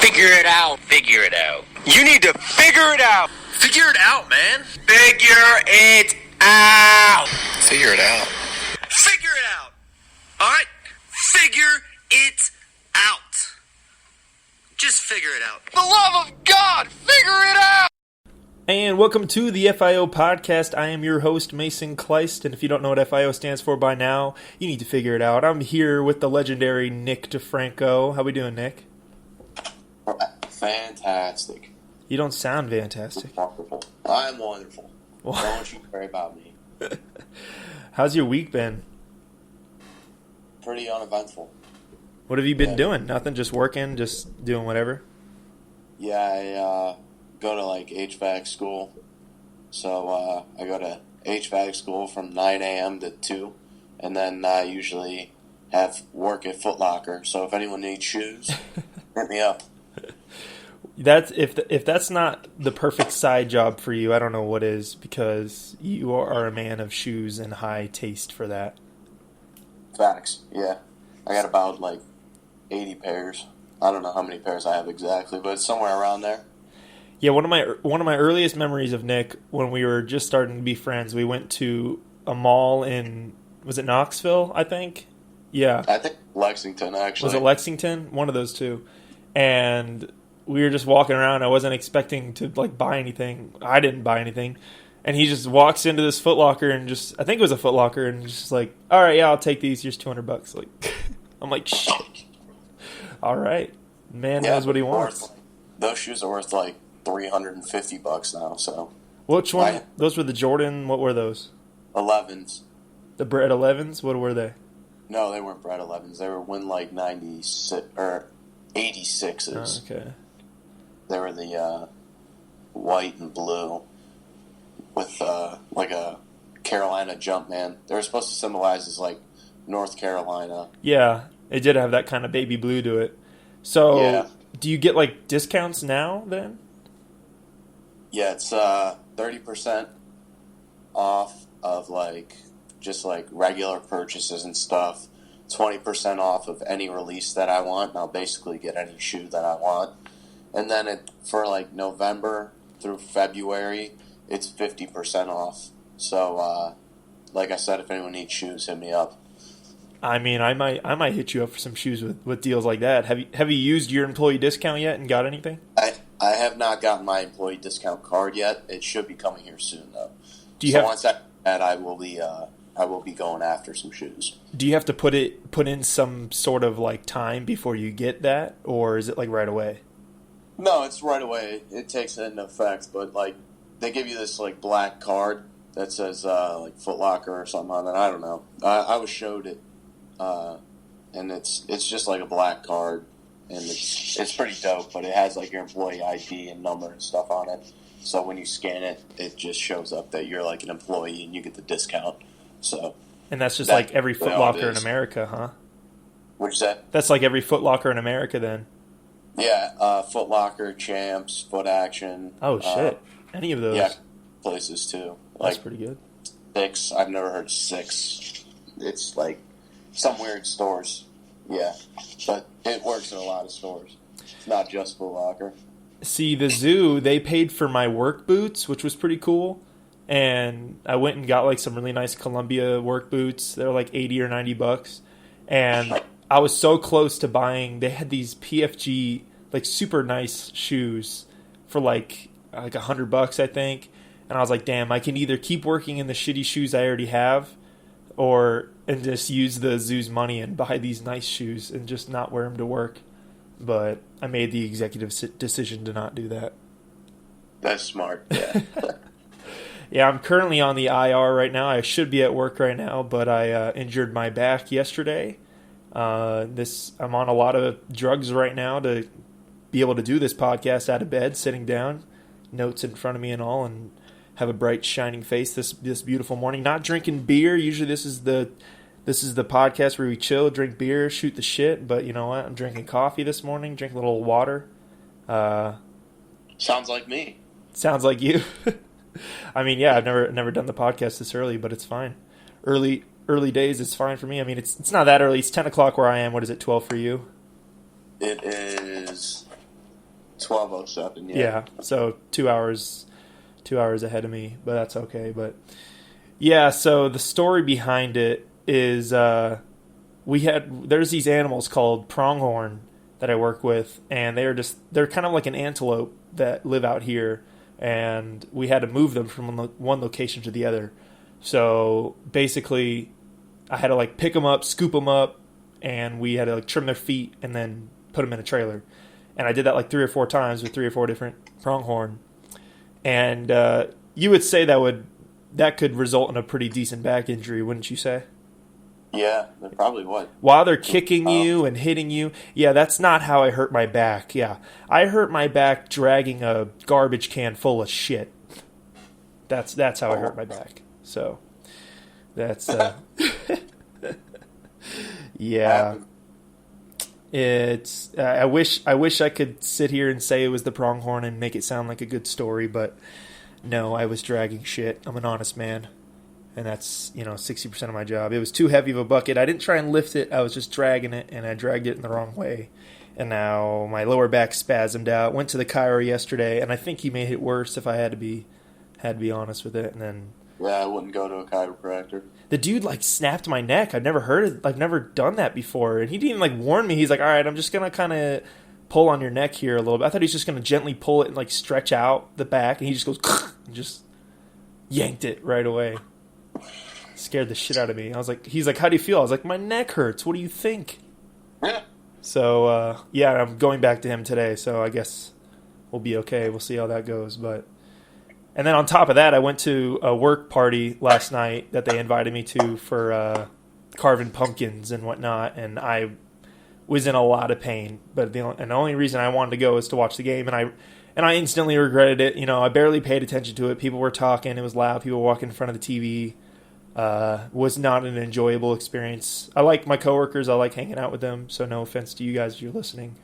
Figure it out. Figure it out. You need to figure it out. Figure it out, man. Figure it out. Figure it out. Figure it out. All right? Figure it out. Just figure it out. The love of God, figure it out. And welcome to the FIO podcast. I am your host, Mason Kleist, and if you don't know what FIO stands for by now, you need to figure it out. I'm here with the legendary Nick DiFranco. How we doing, Nick? Fantastic. You don't sound fantastic. Wonderful. I'm wonderful. Don't you worry about me. How's your week been? Pretty uneventful. What have you been doing? Nothing, just working, just doing whatever? Yeah, I go to like HVAC school. So I go to HVAC school from 9 a.m. to 2. And then I usually have work at Foot Locker. So if anyone needs shoes, hit me up. That's if that's not the perfect side job for you, I don't know what is, because you are a man of shoes and high taste for that. Facts, yeah. I got about like 80 pairs. I don't know how many pairs I have exactly, but it's somewhere around there. Yeah, one of my earliest memories of Nick, when we were just starting to be friends, we went to a mall in, was it Knoxville, I think? Yeah. I think Lexington, actually. Was it Lexington? One of those two. And we were just walking around. I wasn't expecting to like buy anything. I didn't buy anything. And he just walks into this Foot Locker and just, I think it was a Foot Locker, and just like, all right, yeah, I'll take these. Here's $200. Like, I'm like, shit. All right. Man knows what he wants. Those shoes are worth like $350 now, so. Which one? Those were the Jordan, what were those? 11s. The Bred 11s? What were they? No, they weren't Bred 11s. They were Win like 96, or 86s. Oh, okay. They were the white and blue with like a Carolina Jumpman. They were supposed to symbolize as like North Carolina. Yeah, it did have that kind of baby blue to it. So, do you get like discounts now then? Yeah, it's 30% off of like just like regular purchases and stuff. 20% off of any release that I want, and I'll basically get any shoe that I want. And then for like November through February, it's 50% off. So, like I said, if anyone needs shoes, hit me up. I mean, I might hit you up for some shoes with deals like that. Have you used your employee discount yet and got anything? I have not gotten my employee discount card yet. It should be coming here soon, though. Once I will be going after some shoes. Do you have to put in some sort of like time before you get that, or is it like right away? No, it's right away. It takes it into effect, but like they give you this like black card that says like Foot Locker or something on it. I don't know. I was showed it, and it's just like a black card, and it's pretty dope. But it has like your employee ID and number and stuff on it. So when you scan it, it just shows up that you're like an employee and you get the discount. So. And that's just like every Foot Locker in America, huh? What'd you say? That's like every Foot Locker in America then. Yeah, Foot Locker, Champs, Foot Action. Oh, shit. Any of those? Yeah, places too. That's pretty good. Six. I've never heard of Six. It's like some weird stores. Yeah, but it works in a lot of stores. It's not just Foot Locker. See, the zoo, they paid for my work boots, which was pretty cool. And I went and got like some really nice Columbia work boots. They were like $80 or $90. And I was so close to buying. They had these PFG like super nice shoes for like $100, I think. And I was like, damn, I can either keep working in the shitty shoes I already have, and just use the zoo's money and buy these nice shoes and just not wear them to work. But I made the executive decision to not do that. That's smart. Yeah. Yeah, I'm currently on the IR right now. I should be at work right now, but I injured my back yesterday. I'm on a lot of drugs right now to be able to do this podcast out of bed, sitting down, notes in front of me and all, and have a bright, shining face this beautiful morning. Not drinking beer. Usually this is the podcast where we chill, drink beer, shoot the shit. But you know what? I'm drinking coffee this morning, drinking a little water. Sounds like me. Sounds like you. I mean, yeah, I've never done the podcast this early, but it's fine. Early days, it's fine for me. I mean, it's not that early. It's 10 o'clock where I am. What is it, 12 for you? It is 12:07. Yeah, so 2 hours ahead of me, but that's okay. But yeah, so the story behind it is there's these animals called pronghorn that I work with, and they're kind of like an antelope that live out here, and we had to move them from one location to the other. So basically, I had to like pick them up, scoop them up, and we had to like trim their feet and then put them in a trailer. And I did that like 3 or 4 times with 3 or 4 different pronghorn. And you would say that could result in a pretty decent back injury, wouldn't you say? Yeah, they probably would. While they're kicking you and hitting you. Yeah, that's not how I hurt my back. Yeah, I hurt my back dragging a garbage can full of shit. That's how I hurt my back. So that's yeah. It's I wish I could sit here and say it was the pronghorn and make it sound like a good story, but no, I was dragging shit. I'm an honest man. And that's, 60% of my job. It was too heavy of a bucket. I didn't try and lift it. I was just dragging it, and I dragged it in the wrong way. And now my lower back spasmed out. Went to the chiro yesterday, and I think he made it worse if I had to be honest with it. And then I wouldn't go to a chiropractor. The dude snapped my neck. I've never done that before, and he didn't even warn me. He's like, "All right, I'm just gonna kind of pull on your neck here a little bit." I thought he was just gonna gently pull it and stretch out the back, and he just goes and just yanked it right away. Scared the shit out of me. He's like, "How do you feel?" I was like, "My neck hurts. What do you think?" Yeah. So, I'm going back to him today, so I guess we'll be okay. We'll see how that goes. And then on top of that, I went to a work party last night that they invited me to for carving pumpkins and whatnot, and I was in a lot of pain. But the only reason I wanted to go was to watch the game, and I instantly regretted it. I barely paid attention to it. People were talking. It was loud. People walking in front of the TV. Was not an enjoyable experience. I like my coworkers. I like hanging out with them. So no offense to you guys if you're listening.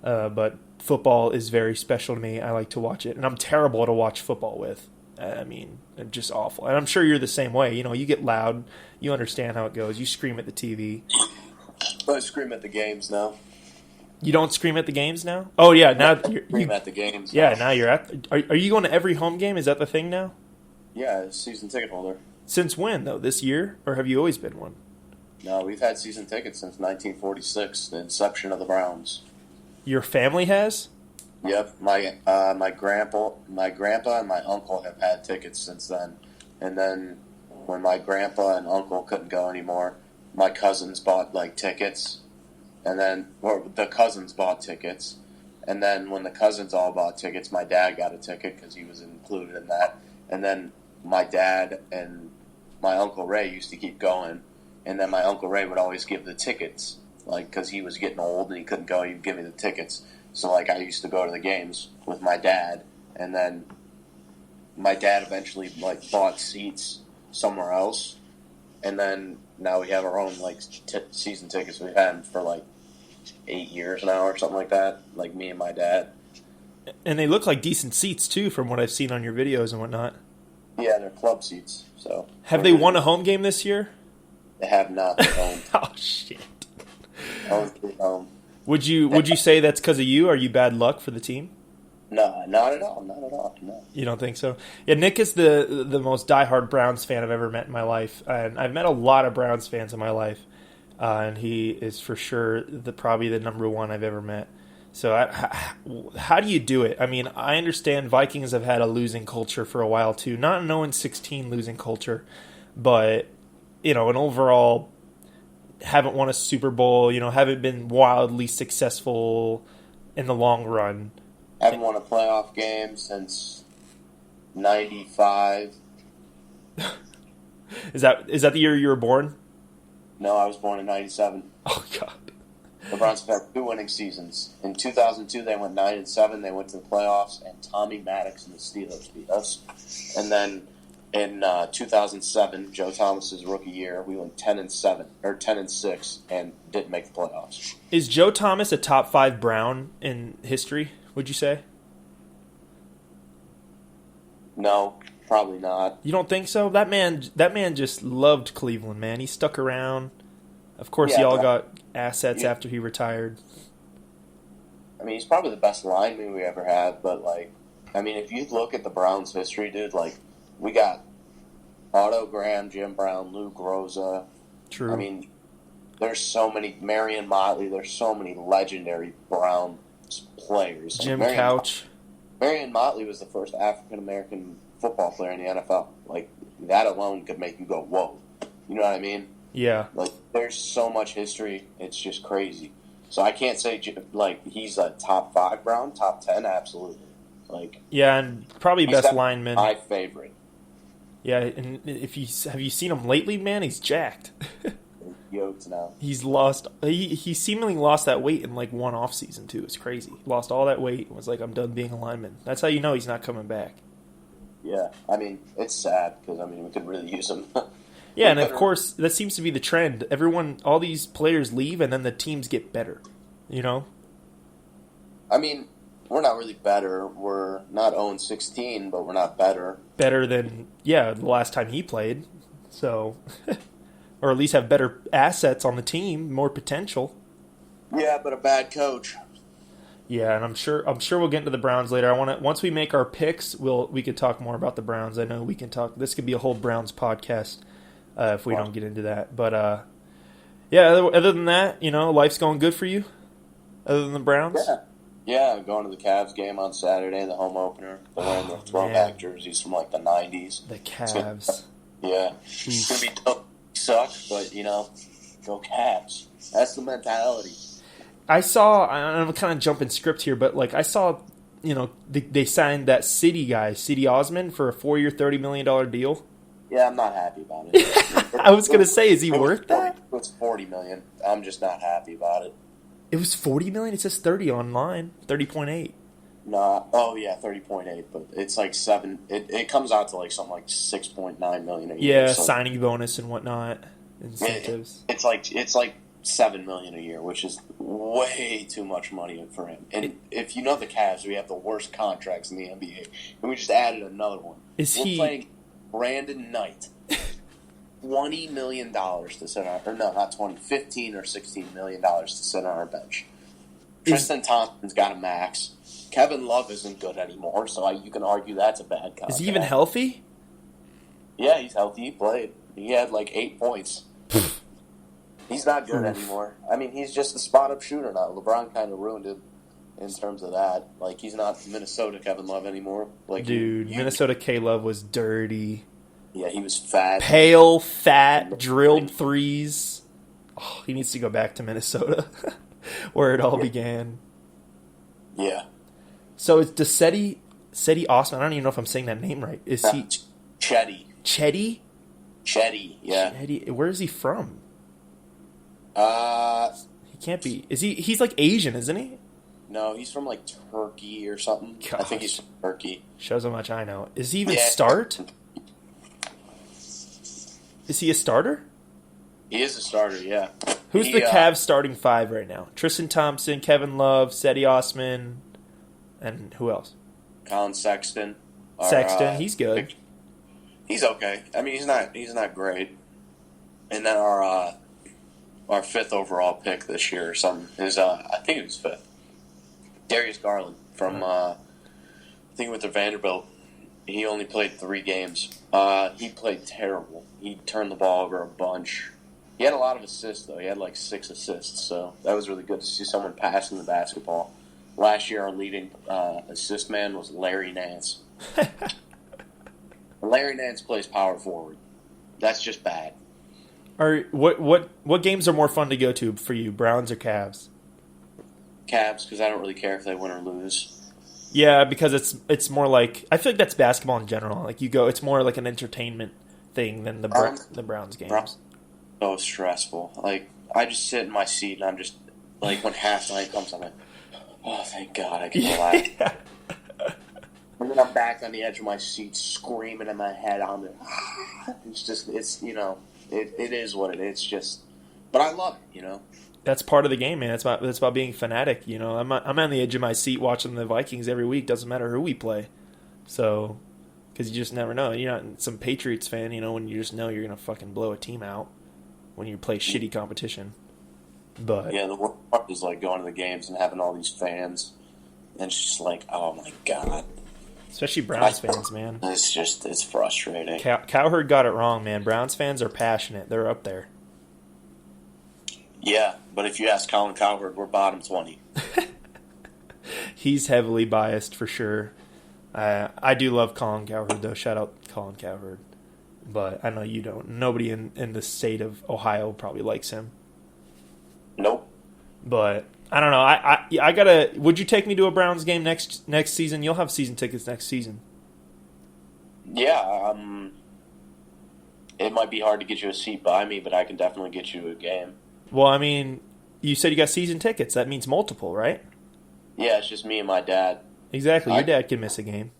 But football is very special to me. I like to watch it. And I'm terrible to watch football with. I'm just awful. And I'm sure you're the same way. You get loud. You understand how it goes. You scream at the TV. I scream at the games now. You don't scream at the games now? Oh, yeah. Now you're scream at the games. Yeah, now you're at... Are you going to every home game? Is that the thing now? Yeah, season ticket holder. Since when, though? This year? Or have you always been one? No, we've had season tickets since 1946, the inception of the Browns. Your family has? Yep. My grandpa and my uncle have had tickets since then. And then when my grandpa and uncle couldn't go anymore, my cousins bought tickets. And then the cousins bought tickets. And then when the cousins all bought tickets, my dad got a ticket because he was included in that. And then my dad and my Uncle Ray used to keep going, and then my Uncle Ray would always give the tickets, because he was getting old and he couldn't go, he'd give me the tickets. So, I used to go to the games with my dad, and then my dad eventually, bought seats somewhere else, and then now we have our own, season tickets. We've had them for, 8 years now or something like that, me and my dad. And they look like decent seats, too, from what I've seen on your videos and whatnot. Yeah, they're club seats. So have they won a home game this year? They have not. Oh shit! Would you say that's because of you? Are you bad luck for the team? No, not at all. Not at all. No. You don't think so? Yeah, Nick is the most diehard Browns fan I've ever met in my life, and I've met a lot of Browns fans in my life, and he is for sure probably the number one I've ever met. So how do you do it? I mean, I understand Vikings have had a losing culture for a while too. Not an 0-16 losing culture, but an overall haven't won a Super Bowl. Haven't been wildly successful in the long run. Haven't won a playoff game since '95. Is that the year you were born? No, I was born in '97. Oh God. The Browns have had 2 winning seasons. In 2002, they went 9-7. They went to the playoffs, and Tommy Maddox and the Steelers beat us. And then in 2007, Joe Thomas's rookie year, we went 10-7 or 10-6, and didn't make the playoffs. Is Joe Thomas a top 5 Brown in history? Would you say? No, probably not. You don't think so? That man just loved Cleveland, man. He stuck around. Of course, y'all got assets after he retired. I mean, he's probably the best lineman we ever had. But like, I mean, if you look at the Browns' history, dude, like we got Otto Graham, Jim Brown, Lou Groza. True. I mean, there's so many Marion Motley. There's so many legendary Browns players. Jim Marion, Couch. Marion Motley was the first African American football player in the NFL. Like that alone could make you go, "Whoa!" You know what I mean? Yeah. Like there's so much history. It's just crazy. So I can't say like he's a top 5 Brown, top 10, absolutely. Like Yeah, and probably best lineman. My favorite. Yeah, and have you seen him lately, man? He's jacked. Yoked now. He's lost. He seemingly lost that weight in like one off season too. It's crazy. Lost all that weight and was like, I'm done being a lineman. That's how you know he's not coming back. Yeah, I mean it's sad because I mean we could really use him. Yeah, and of course that seems to be the trend. All these players leave, and then the teams get better. You know. I mean, we're not really better. We're not 0-16, but we're not better. Better than the last time he played. So. Or at least have better assets on the team, more potential. Yeah, but a bad coach. Yeah, and I'm sure we'll get into the Browns later. Once we make our picks, we could talk more about the Browns. I know we can talk. This could be a whole Browns podcast if we don't get into that. But other than that, life's going good for you. Other than the Browns. Yeah, going to the Cavs game on Saturday, the home opener. They're wearing their throwback jerseys from like the '90s. The Cavs. It's gonna be tough. Suck, but go Cavs. That's the mentality. I'm kind of jumping script here, but like I saw, they signed that City Osman for a 4-year, $30 million deal. Yeah, I'm not happy about it. I was gonna say, is he worth that? It's $40 million. I'm just not happy about it. It was $40 million. It says 30 online, 30.8. Nah. Oh yeah, 30.8, but it's like 7. It comes out to like something like 6.9 million a year. Yeah, so signing bonus and whatnot, incentives. It's like 7 million a year, which is way too much money for him. And if you know the Cavs, we have the worst contracts in the NBA, and we just added another one. We're playing Brandon Knight, $20 million to sit on, or no, not 20, 15 or 16 million dollars to sit on our bench. Tristan Thompson's got a max. Kevin Love isn't good anymore, so you can argue that's a bad contract. Is he even healthy? Yeah, he's healthy. He played. He had like 8 points. He's not good anymore. I mean, he's just a spot-up shooter now. LeBron kind of ruined him in terms of that. Like, he's not Minnesota Kevin Love anymore. Like, dude, Minnesota K-Love was dirty. Yeah, he was fat. Pale, fat, drilled threes. Oh, he needs to go back to Minnesota, where it all began. Yeah. So it's Cedi Osman. I don't even know if I'm saying that name right. Is he Chetty? Chetty, yeah. Chetty. Where is he from? He can't be. Is he? He's like Asian, isn't he? No, he's from like Turkey or something. Gosh. I think he's from Turkey. Shows how much I know. Is he even start? Is he a starter? He is a starter, yeah. Who's the Cavs starting 5 right now? Tristan Thompson, Kevin Love, Cedi Osman, and who else? Colin Sexton. He's good. He's okay. I mean, he's not great. And then our 5th overall pick this year or something is I think it was 5th. Darius Garland from I think with the Vanderbilt. He only played 3 games. He played terrible. He turned the ball over a bunch. He had a lot of assists, though. He had like 6 assists, so that was really good to see someone passing the basketball. Last year, our leading assist man was Larry Nance. Larry Nance plays power forward. That's just bad. What games are more fun to go to for you, Browns or Cavs? Cavs, because I don't really care if they win or lose. Yeah, because it's more like, I feel like that's basketball in general. Like it's more like an entertainment thing than the Browns games. So stressful. Like, I just sit in my seat and I'm just like, when halftime comes, I'm like, oh, thank God I can relax. Yeah. And then I'm back on the edge of my seat, screaming in my head on it. It is what it is. It's just, but I love it, That's part of the game, man. That's about being fanatic. I'm on the edge of my seat watching the Vikings every week. Doesn't matter who we play. So, because you just never know. You're not some Patriots fan, when you just know you're gonna fucking blow a team out when you play shitty competition. But Yeah, the worst part is like going to the games and having all these fans, and it's just like, oh my god. especially Browns fans, man. It's frustrating. Cowherd got it wrong, man. Browns fans are passionate. They're up there. Yeah, but if you ask Colin Cowherd, we're bottom 20. He's heavily biased for sure. I do love Colin Cowherd, though. Shout out Colin Cowherd. But I know you don't. Nobody in the state of Ohio probably likes him. Nope. But I don't know. I gotta. Would you take me to a Browns game next season? You'll have season tickets next season. Yeah, it might be hard to get you a seat by me, but I can definitely get you a game. Well, I mean, you said you got season tickets. That means multiple, right? Yeah, it's just me and my dad. Exactly. Your dad can miss a game.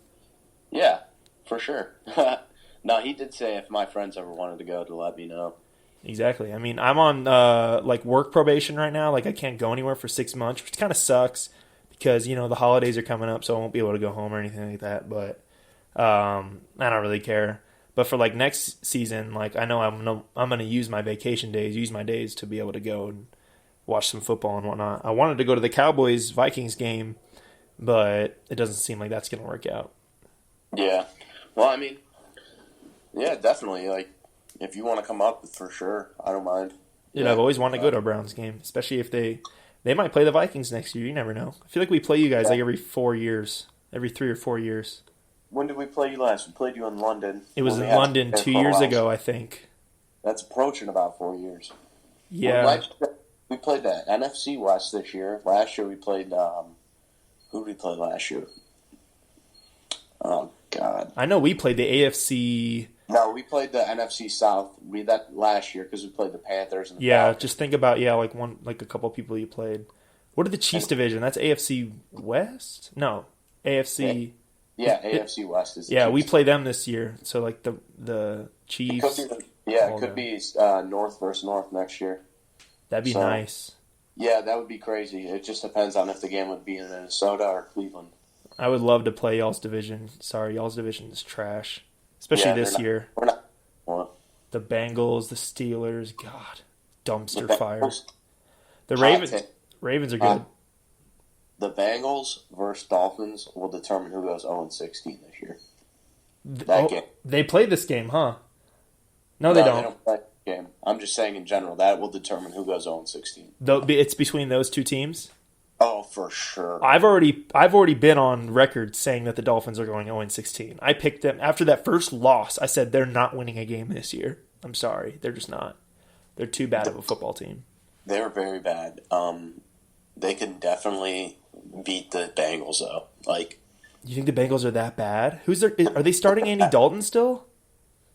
Yeah, for sure. No, he did say if my friends ever wanted to go to let me know. Exactly. I mean, I'm on like work probation right now. Like I can't go anywhere for 6 months, which kind of sucks because the holidays are coming up, so I won't be able to go home or anything like that. But I don't really care. But for like next season, like I know I'm gonna use my vacation days, use my days to be able to go and watch some football and whatnot. I wanted to go to the Cowboys-Vikings game, but it doesn't seem like that's gonna work out. Yeah. Well, I mean, yeah, definitely. Like, if you want to come up, for sure, I don't mind. Dude, I've always wanted to go to a Browns game, especially if they might play the Vikings next year. You never know. I feel like we play you guys like every 4 years, every 3 or 4 years. When did we play you last? We played you in London. It was in London 2 years ago, I think. That's approaching about 4 years. Yeah. We played the NFC West this year. Last year we played, who did we play last year? Oh, God. I know we played the AFC. No, we played the NFC South. We that last year because we played the Panthers and the Falcons. Just think about like a couple people you played. What are the Chiefs division? That's AFC West? No, AFC. Yeah, AFC West is. Yeah, we play them this year. So like the Chiefs. It could be North versus North next year. That'd be nice. Yeah, that would be crazy. It just depends on if the game would be in Minnesota or Cleveland. I would love to play y'all's division. Sorry, y'all's division is trash. Especially this year. We're not. Well, the Bengals, the Steelers, God, dumpster fire. The Ravens are good. The Bengals versus Dolphins will determine who goes 0-16 this year. Game. They played this game, huh? No, they don't. They don't play the game. I'm just saying in general, that will determine who goes 0-16. It's between those two teams? Oh, for sure. I've already been on record saying that the Dolphins are going 0-16. I picked them after that first loss. I said they're not winning a game this year. I'm sorry, they're just not. They're too bad of a football team. They're very bad. They can definitely beat the Bengals though. Like, you think the Bengals are that bad? Are they starting Andy Dalton still?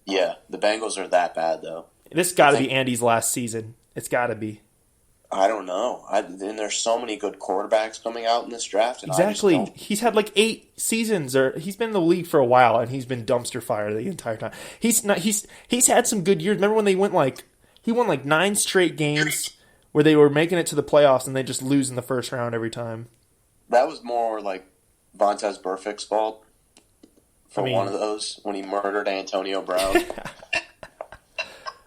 Yeah, the Bengals are that bad though. This got to be Andy's last season. It's got to be. I don't know. And there's so many good quarterbacks coming out in this draft. And exactly. He's had like 8 seasons, or he's been in the league for a while, and he's been dumpster fire the entire time. He's had some good years. Remember when he won like 9 straight games where they were making it to the playoffs and they just lose in the first round every time. That was more like Vontaze Burfict's fault one of those when he murdered Antonio Brown.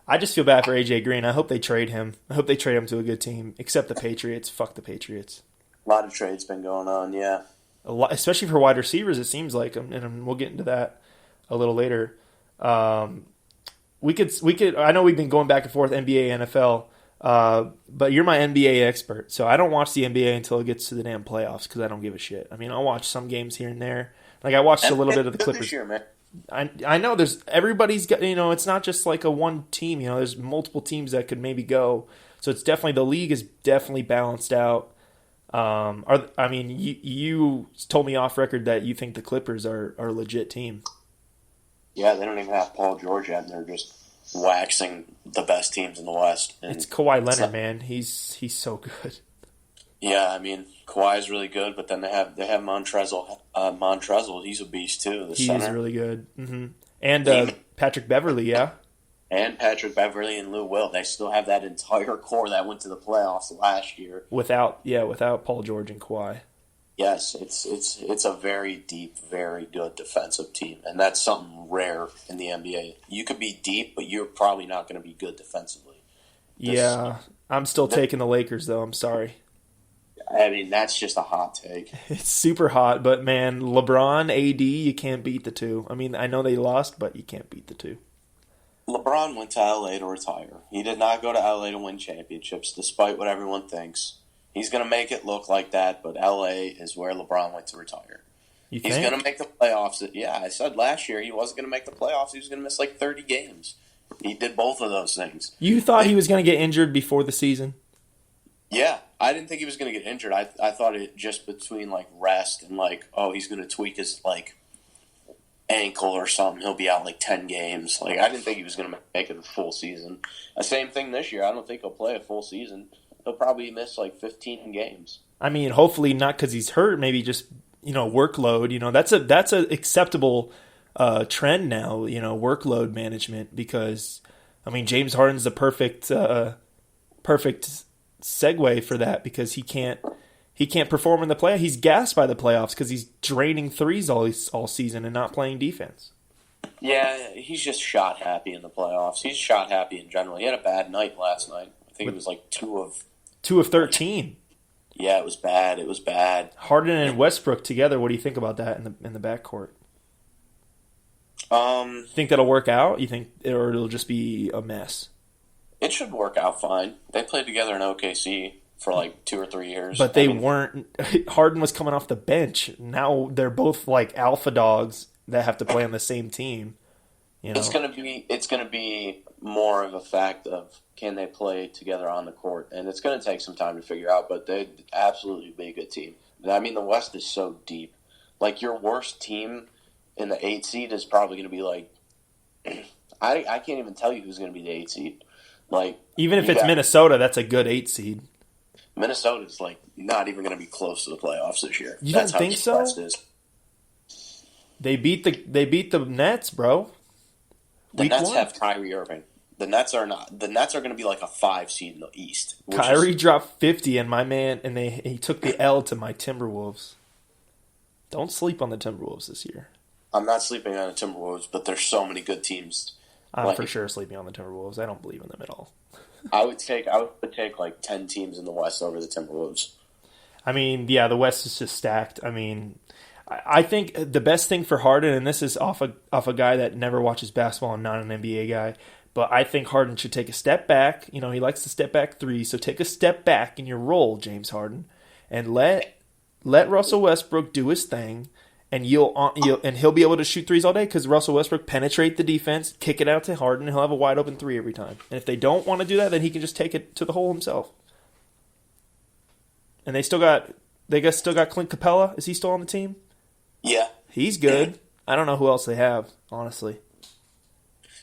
I just feel bad for AJ Green. I hope they trade him. I hope they trade him to a good team, except the Patriots. Fuck the Patriots. A lot of trades been going on, yeah. A lot, especially for wide receivers, it seems like, and we'll get into that a little later. We could. I know we've been going back and forth NBA, NFL, but you're my NBA expert, so I don't watch the NBA until it gets to the damn playoffs because I don't give a shit. I mean, I'll watch some games here and there. Like I watched a little bit of the Clippers. This year, man. I know everybody's got, it's not just like a one team, there's multiple teams that could maybe go. So it's definitely, the league is definitely balanced out. You told me off record that you think the Clippers are a legit team. Yeah, they don't even have Paul George yet, and they're just waxing the best teams in the West. And it's Kawhi Leonard, man. He's so good. Yeah, I mean, Kawhi's really good, but then they have Montrezl. Montrezl, he's a beast too. He's really good. Mm-hmm. And Patrick Beverly, yeah. And Patrick Beverly and Lou Will. They still have that entire core that went to the playoffs last year. Without Paul George and Kawhi. Yes, it's a very deep, very good defensive team, and that's something rare in the NBA. You could be deep, but you're probably not going to be good defensively. Yeah, I'm still taking the Lakers, though. I'm sorry. I mean, that's just a hot take. It's super hot, but man, LeBron, AD, you can't beat the two. I mean, I know they lost, but you can't beat the two. LeBron went to LA to retire. He did not go to LA to win championships, despite what everyone thinks. He's going to make it look like that, but LA is where LeBron went to retire. You He's think? going to make the playoffs. Yeah, I said last year he wasn't going to make the playoffs. He was going to miss like 30 games. He did both of those things. You thought he was going to get injured before the season? Yeah, I didn't think he was going to get injured. I thought it just between like rest and like, oh, he's going to tweak his like ankle or something. He'll be out like 10 games. Like, I didn't think he was going to make it a full season. The same thing this year. I don't think he'll play a full season. He'll probably miss like 15 games. I mean, hopefully not because he's hurt. Maybe just workload. That's a acceptable trend now. Workload management, because I mean James Harden's the perfect segue for that, because he can't perform in the play. He's gassed by the playoffs because he's draining threes all season and not playing defense. Yeah, he's just shot happy in the playoffs. He's shot happy in general. He had a bad night last night. I think it was like 2 of 13. Yeah, it was bad. It was bad. Harden and Westbrook together. What do you think about that in the backcourt? Think that'll work out? You think, or it'll just be a mess? It should work out fine. They played together in OKC for like 2 or 3 years. But weren't. Harden was coming off the bench. Now they're both like alpha dogs that have to play on the same team. It's gonna be more of a fact of, can they play together on the court, and it's gonna take some time to figure out. But they'd absolutely be a good team. I mean, the West is so deep. Like, your worst team in the 8 seed is probably gonna be like, I can't even tell you who's gonna be the 8 seed. Like, even if it's Minnesota, that's a good 8 seed. Minnesota's like not even going to be close to the playoffs this year. You That's don't think so? West is. They beat the Nets, bro. The Nets have Kyrie Irving. The Nets are not. The Nets are going to be like a 5 seed in the East. Kyrie dropped 50, and he took the L to my Timberwolves. Don't sleep on the Timberwolves this year. I'm not sleeping on the Timberwolves, but there's so many good teams. I'm for sure sleeping on the Timberwolves. I don't believe in them at all. I would take like 10 teams in the West over the Timberwolves. I mean, yeah, the West is just stacked. I mean, I think the best thing for Harden, and this is off a guy that never watches basketball and not an NBA guy, but I think Harden should take a step back. He likes to step back 3, so take a step back in your role, James Harden, and let Russell Westbrook do his thing. And he'll be able to shoot threes all day because Russell Westbrook penetrate the defense, kick it out to Harden, and he'll have a wide open 3 every time. And if they don't want to do that, then he can just take it to the hole himself. And they still got Clint Capella. Is he still on the team? Yeah, he's good. I don't know who else they have, honestly.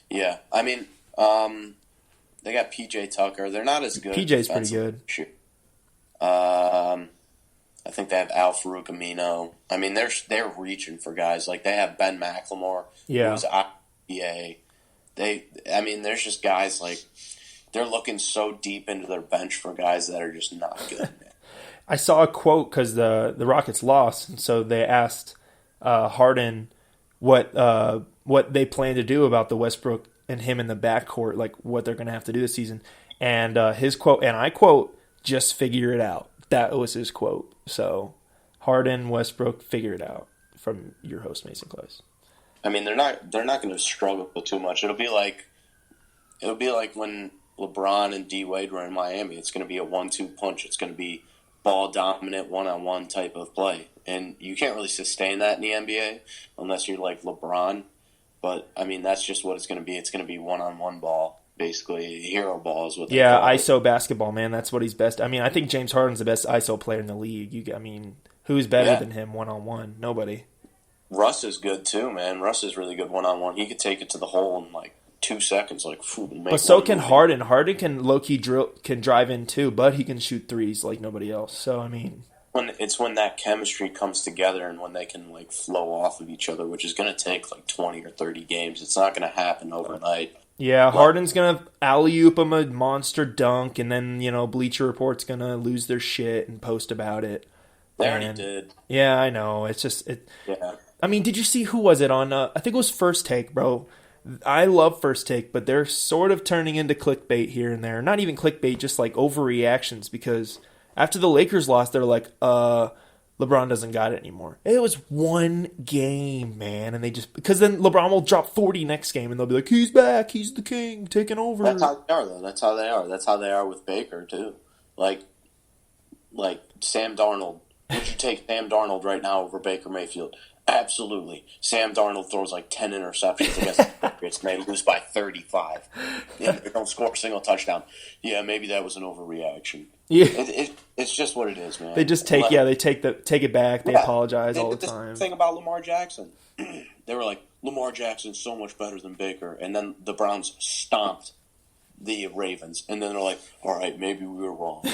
Yeah, I mean, they got PJ Tucker. They're not as good. PJ's pretty good. I think they have Al Farouk Amino. I mean, they're reaching for guys. Like, they have Ben McLemore, who's IBA. There's just guys, like, they're looking so deep into their bench for guys that are just not good. I saw a quote because the Rockets lost, and so they asked Harden what they plan to do about the Westbrook and him in the backcourt, like what they're going to have to do this season. And his quote, and I quote, "Just figure it out." That was his quote. So, Harden, Westbrook, figure it out, from your host Mason Close. I mean, they're not going to struggle too much. It'll be like when LeBron and D Wade were in Miami. It's going to be a 1-2 punch. It's going to be ball dominant, one-on-one type of play, and you can't really sustain that in the NBA unless you're like LeBron. But I mean, that's just what it's going to be. It's going to be one-on-one ball. Basically, hero ball is what they call it. ISO basketball, man. That's what he's best. I mean, I think James Harden's the best ISO player in the league. Who's better than him one-on-one? Nobody. Russ is good too, man. Russ is really good one-on-one. He could take it to the hole in like 2 seconds. But so can Harden. Harden can low-key drive in too, but he can shoot threes like nobody else. So, I mean... when that chemistry comes together and when they can like flow off of each other, which is going to take like 20 or 30 games. It's not going to happen overnight. Yeah, Harden's going to alley-oop him a monster dunk, and then, Bleacher Report's going to lose their shit and post about it. They already did. Yeah, I know. It's just... Yeah. I mean, did you see, who was it on... I think it was First Take, bro. I love First Take, but they're sort of turning into clickbait here and there. Not even clickbait, just like overreactions, because after the Lakers lost, they're like, LeBron doesn't got it anymore. It was one game, man, and they just, because then LeBron will drop 40 next game, and they'll be like, he's back, he's the king, taking over. That's how they are, though. That's how they are. That's how they are with Baker, too. Like Sam Darnold. Would you take Sam Darnold right now over Baker Mayfield? Absolutely. Sam Darnold throws like 10 interceptions against the Patriots, and they lose by 35. Yeah, they don't score a single touchdown. Yeah, maybe that was an overreaction. Yeah, it's just what it is, man. They just take it back. They apologize all the time. The thing about Lamar Jackson, they were like, Lamar Jackson's so much better than Baker, and then the Browns stomped the Ravens, and then they're like, all right, maybe we were wrong.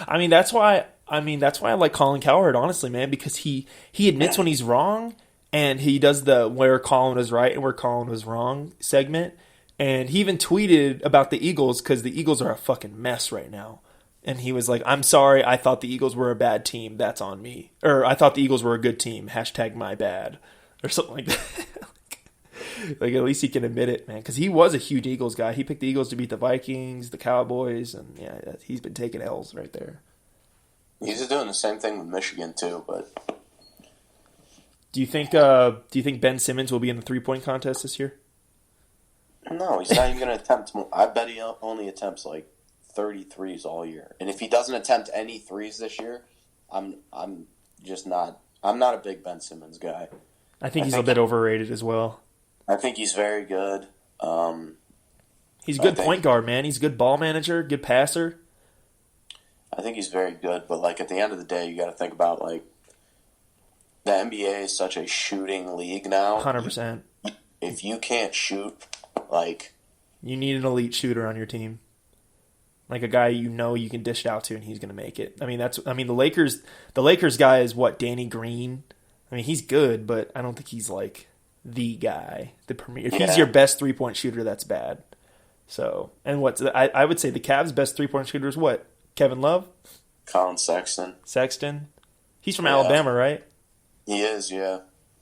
That's why I like Colin Cowherd, honestly, man, because he admits when he's wrong, and he does the where Colin was right and where Colin was wrong segment. And he even tweeted about the Eagles, because the Eagles are a fucking mess right now. And he was like, I'm sorry, I thought the Eagles were a bad team. That's on me. Or I thought the Eagles were a good team. # my bad. Or something like that. Like, at least he can admit it, man. Because he was a huge Eagles guy. He picked the Eagles to beat the Vikings, the Cowboys, and yeah, he's been taking L's right there. He's doing the same thing with Michigan too, but do you think Ben Simmons will be in the 3-point contest this year? No, he's not even going to attempt more. I bet he only attempts like 33s all year. And if he doesn't attempt any threes this year, I'm not a big Ben Simmons guy. I think he's a bit overrated as well. I think he's very good. He's a good point guard, man. He's a good ball manager, good passer. I think he's very good, but like at the end of the day, you got to think about like the NBA is such a shooting league now. 100%. If you can't shoot, like you need an elite shooter on your team, like a guy you can dish it out to and he's going to make it. The Lakers guy is what, Danny Green. I mean, he's good, but I don't think he's like the guy, the premier. If he's your best 3-point shooter, that's bad. So, and I would say the Cavs' best 3-point shooter is what? Kevin Love? Colin Sexton. Sexton? He's from Alabama, right? He is, yeah.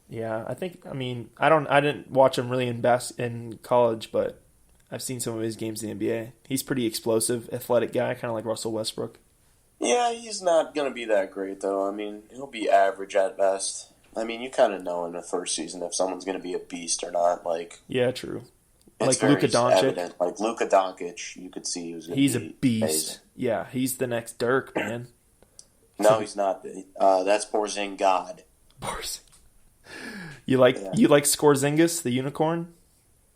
Yeah, I didn't watch him really in college, but I've seen some of his games in the NBA. He's pretty explosive, athletic guy, kind of like Russell Westbrook. Yeah, he's not going to be that great, though. I mean, he'll be average at best. I mean, you kind of know in the first season if someone's going to be a beast or not. Like, yeah, true. Like Luka Doncic. Like Luka Doncic, you could see he's a beast. Amazing. Yeah, he's the next Dirk, man. No, he's not. That's Porzingis. You like Scorzingis, the unicorn?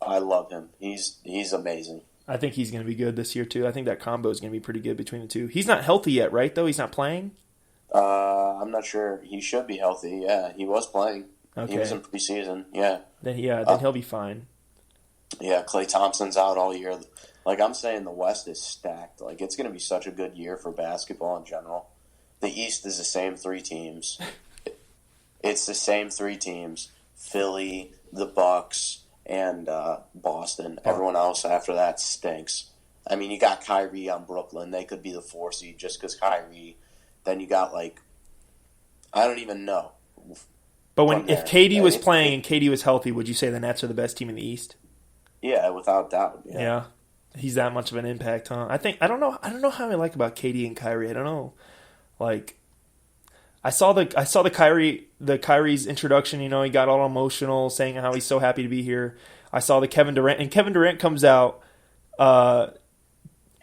I love him. He's amazing. I think he's going to be good this year too. I think that combo is going to be pretty good between the two. He's not healthy yet, right? Though he's not playing. I'm not sure. He should be healthy. Yeah, he was playing. Okay. He was in preseason. Yeah. Then he'll be fine. Yeah, Klay Thompson's out all year. Like I'm saying, the West is stacked. Like it's going to be such a good year for basketball in general. The East is the same 3 teams. It's the same 3 teams: Philly, the Bucks, and Boston. Everyone else after that stinks. I mean, you got Kyrie on Brooklyn. They could be the 4 seed just because Kyrie. Then you got I don't even know. But if KD was playing and KD was healthy, would you say the Nets are the best team in the East? Yeah, without doubt. Yeah. He's that much of an impact, huh? I don't know how I like about KD and Kyrie. I don't know. Like I saw the Kyrie's introduction, he got all emotional saying how he's so happy to be here. I saw the Kevin Durant comes out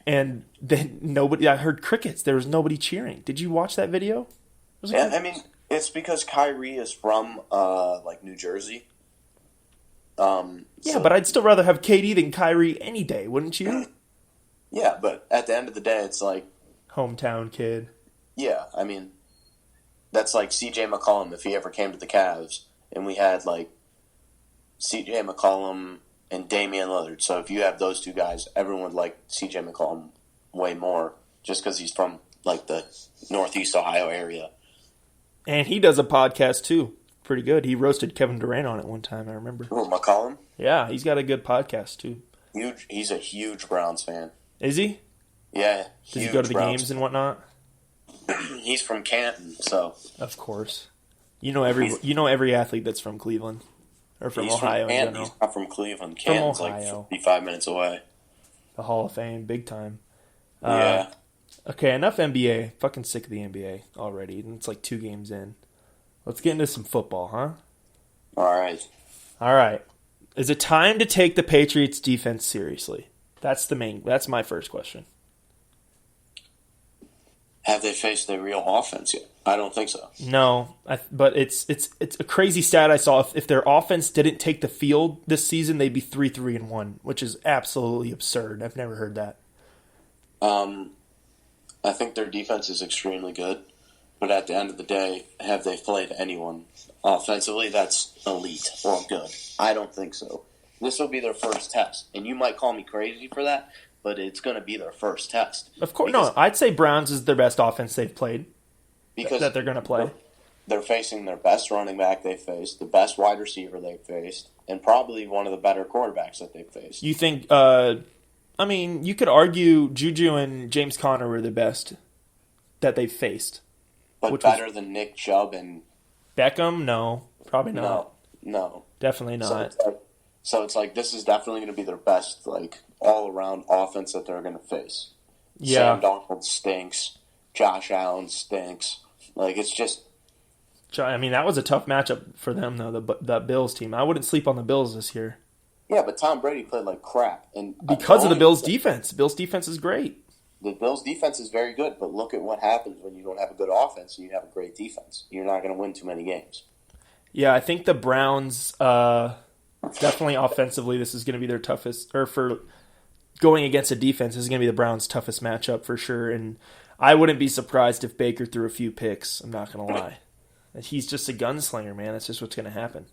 and then I heard crickets. There was nobody cheering. Did you watch that video? Yeah, I mean, it's because Kyrie is from New Jersey. Yeah, but I'd still rather have KD than Kyrie any day, wouldn't you? Yeah, but at the end of the day, it's like hometown kid. Yeah, I mean, that's like C.J. McCollum if he ever came to the Cavs, and we had C.J. McCollum and Damian Lillard. So if you have those 2 guys, everyone would like C.J. McCollum way more just because he's from the Northeast Ohio area. And he does a podcast too. Pretty good. He roasted Kevin Durant on it one time, I remember. Oh, McCollum? Yeah, he's got a good podcast too. Huge. He's a huge Browns fan. Is he? Yeah. Does he go to the games and whatnot? He's from Canton, so. Of course. You know every athlete that's from Cleveland. or from He's Ohio from in Canton. general. He's not from Cleveland. Canton's like Ohio. 55 minutes away. The Hall of Fame, big time. Yeah. Okay, enough NBA. Fucking sick of the NBA already. And it's like 2 games in. Let's get into some football, huh? All right. All right. Is it time to take the Patriots defense seriously? That's my first question. Have they faced a real offense yet? I don't think so. No, but it's a crazy stat I saw. If their offense didn't take the field this season, they'd be 3-3-1, which is absolutely absurd. I've never heard that. I think their defense is extremely good, but at the end of the day, have they played anyone offensively that's elite or good? I don't think so. This will be their first test, and you might call me crazy for that, but it's going to be their first test. Of course, no. I'd say Browns is their best offense they've played. Because that they're going to play. They're facing their best running back they've faced, the best wide receiver they've faced, and probably one of the better quarterbacks that they've faced. You think? I mean, you could argue Juju and James Conner were the best that they've faced. But better than Nick Chubb and Beckham? No, probably not. No, definitely not. So it's like this is definitely going to be their best, like all around offense that they're going to face. Yeah. Sam Darnold stinks. Josh Allen stinks. Like it's just. I mean, that was a tough matchup for them, though. The Bills team. I wouldn't sleep on the Bills this year. Yeah, but Tom Brady played like crap, and because of the Bills' defense. Bills' defense is great. The Bills' defense is very good, but look at what happens when you don't have a good offense and you have a great defense. You're not going to win too many games. Yeah, I think the Browns, definitely offensively, this is going to be their toughest, or for going against a defense, this is going to be the Browns' toughest matchup for sure. And I wouldn't be surprised if Baker threw a few picks. I'm not going to lie. He's just a gunslinger, man. That's just what's going to happen.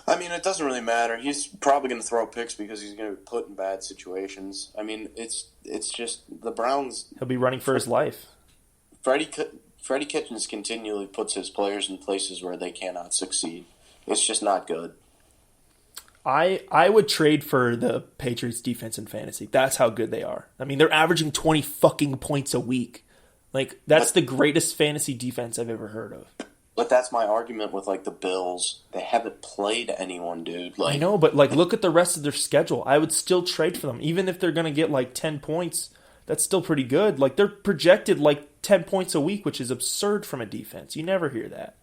I mean, it doesn't really matter. He's probably going to throw picks because he's going to be put in bad situations. I mean, it's just the Browns. He'll be running for his life. Freddie Kitchens continually puts his players in places where they cannot succeed. It's just not good. I would trade for the Patriots defense in fantasy. That's how good they are. I mean, they're averaging 20 fucking points a week. Like, that's the greatest fantasy defense I've ever heard of. But that's my argument with, like, the Bills. They haven't played anyone, dude. Like, I know, but, like, look at the rest of their schedule. I would still trade for them. Even if they're going to get, like, 10 points, that's still pretty good. Like, they're projected, like, 10 points a week, which is absurd from a defense. You never hear that.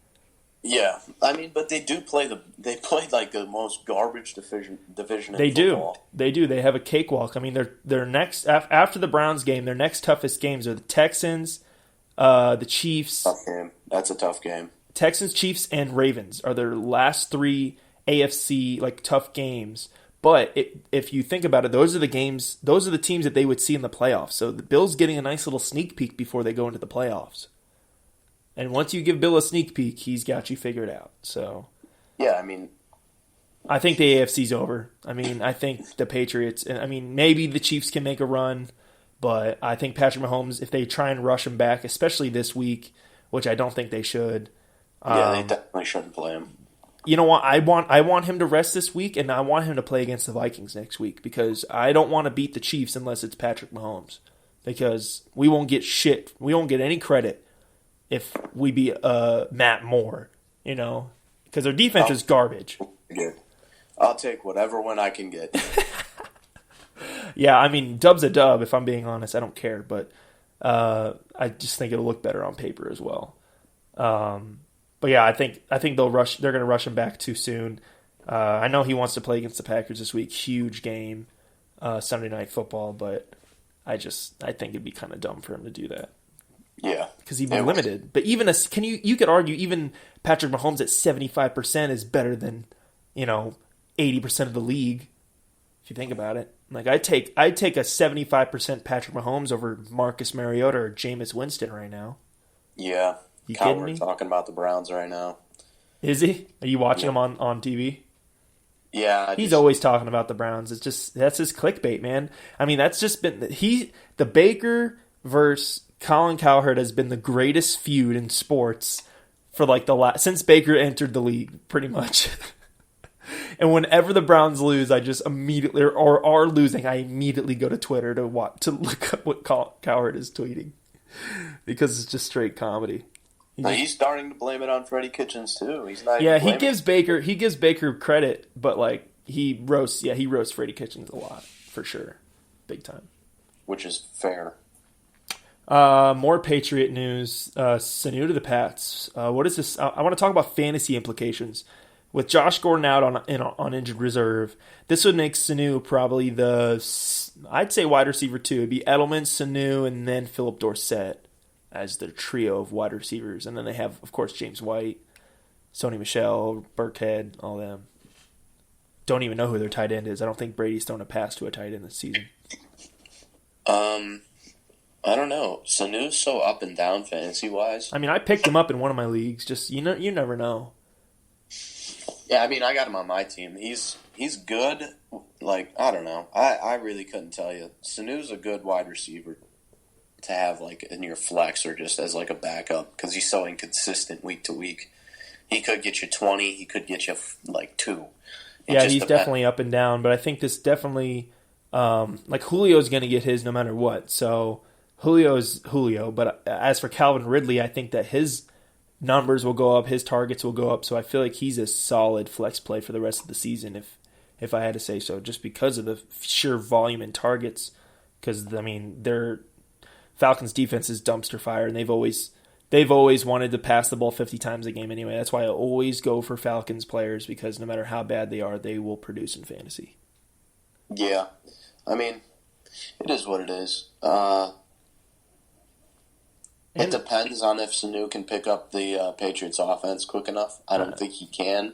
Yeah. I mean, but they do play they play, like, the most garbage division in They football. They do. They have a cakewalk. I mean, their next, after the Browns game, their next toughest games are the Texans, the Chiefs. Tough game. That's a tough game. Texans, Chiefs, and Ravens are their last 3 AFC like tough games. But if you think about it, those are the teams that they would see in the playoffs. So the Bills getting a nice little sneak peek before they go into the playoffs. And once you give Bill a sneak peek, he's got you figured out. So yeah, I mean, I think the AFC's over. I mean, I think the Patriots, and I mean, maybe the Chiefs can make a run, but I think Patrick Mahomes, if they try and rush him back, especially this week, which I don't think they should. Yeah, they definitely shouldn't play him. You know what? I want him to rest this week, and I want him to play against the Vikings next week because I don't want to beat the Chiefs unless it's Patrick Mahomes because we won't get shit. We won't get any credit if we beat Matt Moore, you know, because their defense is garbage. I'll take whatever win I can get. Yeah, I mean, dub's a dub. If I'm being honest, I don't care, but I just think it'll look better on paper as well. But yeah, I think they'll rush. They're going to rush him back too soon. I know he wants to play against the Packers this week. Huge game, Sunday Night Football. But I think it'd be kind of dumb for him to do that. Yeah, because he'd be limited. But even you could argue even Patrick Mahomes at 75% is better than 80% of the league. If you think about it, like I'd take a 75% Patrick Mahomes over Marcus Mariota or Jameis Winston right now. Yeah. You kidding me? We're talking about the Browns right now. Is he? Are you watching him on TV? Yeah. He's always talking about the Browns. It's just that's his clickbait, man. I mean, that's just been the Baker versus Colin Cowherd has been the greatest feud in sports for like since Baker entered the league, pretty much. And whenever the Browns lose, I just immediately or are losing, I immediately go to Twitter to look up what Cowherd is tweeting because it's just straight comedy. No, he's starting to blame it on Freddie Kitchens too. He's not. Yeah, even blaming he gives Baker credit, but like he roasts Freddie Kitchens a lot for sure, big time. which is fair. More Patriot news. Sanu to the Pats. What is this? I want to talk about fantasy implications. With Josh Gordon out on injured reserve, this would make Sanu probably I'd say wide receiver 2. It'd be Edelman, Sanu, and then Philip Dorsett as the trio of wide receivers. And then they have, of course, James White, Sony Michel, Burkhead, all them. Don't even know who their tight end is. I don't think Brady's thrown a pass to a tight end this season. I don't know. Sanu's so up and down fantasy-wise. I mean, I picked him up in one of my leagues. Just you never know. Yeah, I mean, I got him on my team. He's good. Like, I don't know. I really couldn't tell you. Sanu's a good wide receiver to have, like, in your flex or just as, like, a backup because he's so inconsistent week to week. He could get you 20. He could get you, like, 2. Yeah, he's definitely up and down, but I think this definitely like Julio's going to get his no matter what. So Julio's Julio, but as for Calvin Ridley, I think that his numbers will go up, his targets will go up. So I feel like he's a solid flex play for the rest of the season, if I had to say so, just because of the sheer volume and targets. Because I mean, their Falcons' defense is dumpster fire, and they've always wanted to pass the ball 50 times a game anyway. That's why I always go for Falcons players, because no matter how bad they are, they will produce in fantasy. Yeah. I mean, it is what it is. It depends on if Sanu can pick up the Patriots offense quick enough. I don't think he can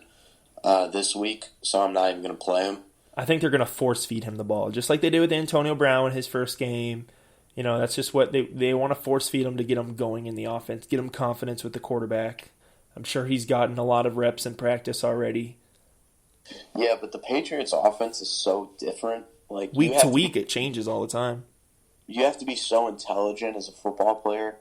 this week, so I'm not even going to play him. I think they're going to force feed him the ball, just like they did with Antonio Brown in his first game. You know, that's just what they want to force feed him to get him going in the offense, get him confidence with the quarterback. I'm sure he's gotten a lot of reps in practice already. Yeah, but the Patriots offense is so different. Like week to week, it changes all the time. You have to be so intelligent as a football player,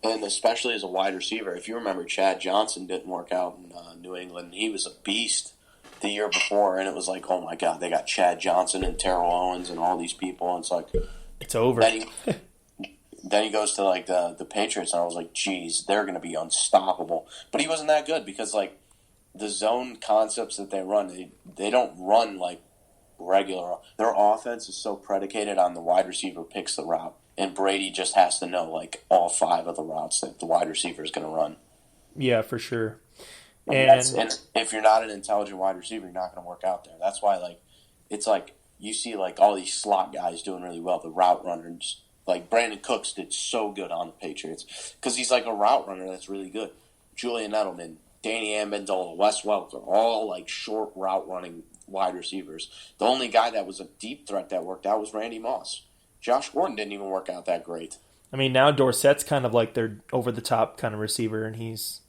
and especially as a wide receiver. If you remember, Chad Johnson didn't work out in New England. He was a beast the year before, and it was like, oh my God, they got Chad Johnson and Terrell Owens and all these people, and it's like it's over. Then he goes to like the Patriots, and I was like, geez, they're going to be unstoppable. But he wasn't that good because like the zone concepts that they run, they don't run like regular. Their offense is so predicated on the wide receiver picks the route, and Brady just has to know like all 5 of the routes that the wide receiver is going to run. Yeah, for sure. And if you're not an intelligent wide receiver, you're not going to work out there. That's why like it's like you see like all these slot guys doing really well, the route runners. Like Brandon Cooks did so good on the Patriots because he's like a route runner that's really good. Julian Edelman, Danny Amendola, Wes Welker, all like short route running wide receivers. The only guy that was a deep threat that worked out was Randy Moss. Josh Gordon didn't even work out that great. I mean, now Dorsett's kind of like their over-the-top kind of receiver, and he's,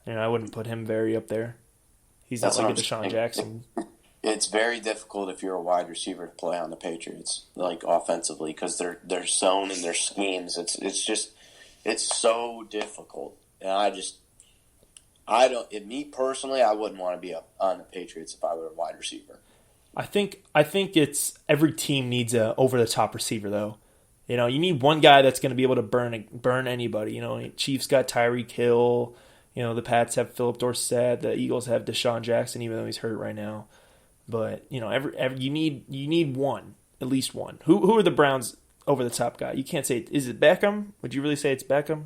I wouldn't put him very up there. He's not like a Deshaun Jackson. It's very difficult if you're a wide receiver to play on the Patriots, like offensively, because their zone and their schemes. It's so difficult, and me personally, I wouldn't want to be on the Patriots if I were a wide receiver. I think it's every team needs a over the top receiver though. You know, you need one guy that's going to be able to burn anybody. You know, Chiefs got Tyreek Hill. You know, the Pats have Philip Dorsett. The Eagles have Deshaun Jackson, even though he's hurt right now. But you know, you need one, at least one. Who are the Browns over the top guy? You can't say is it Beckham? Would you really say it's Beckham?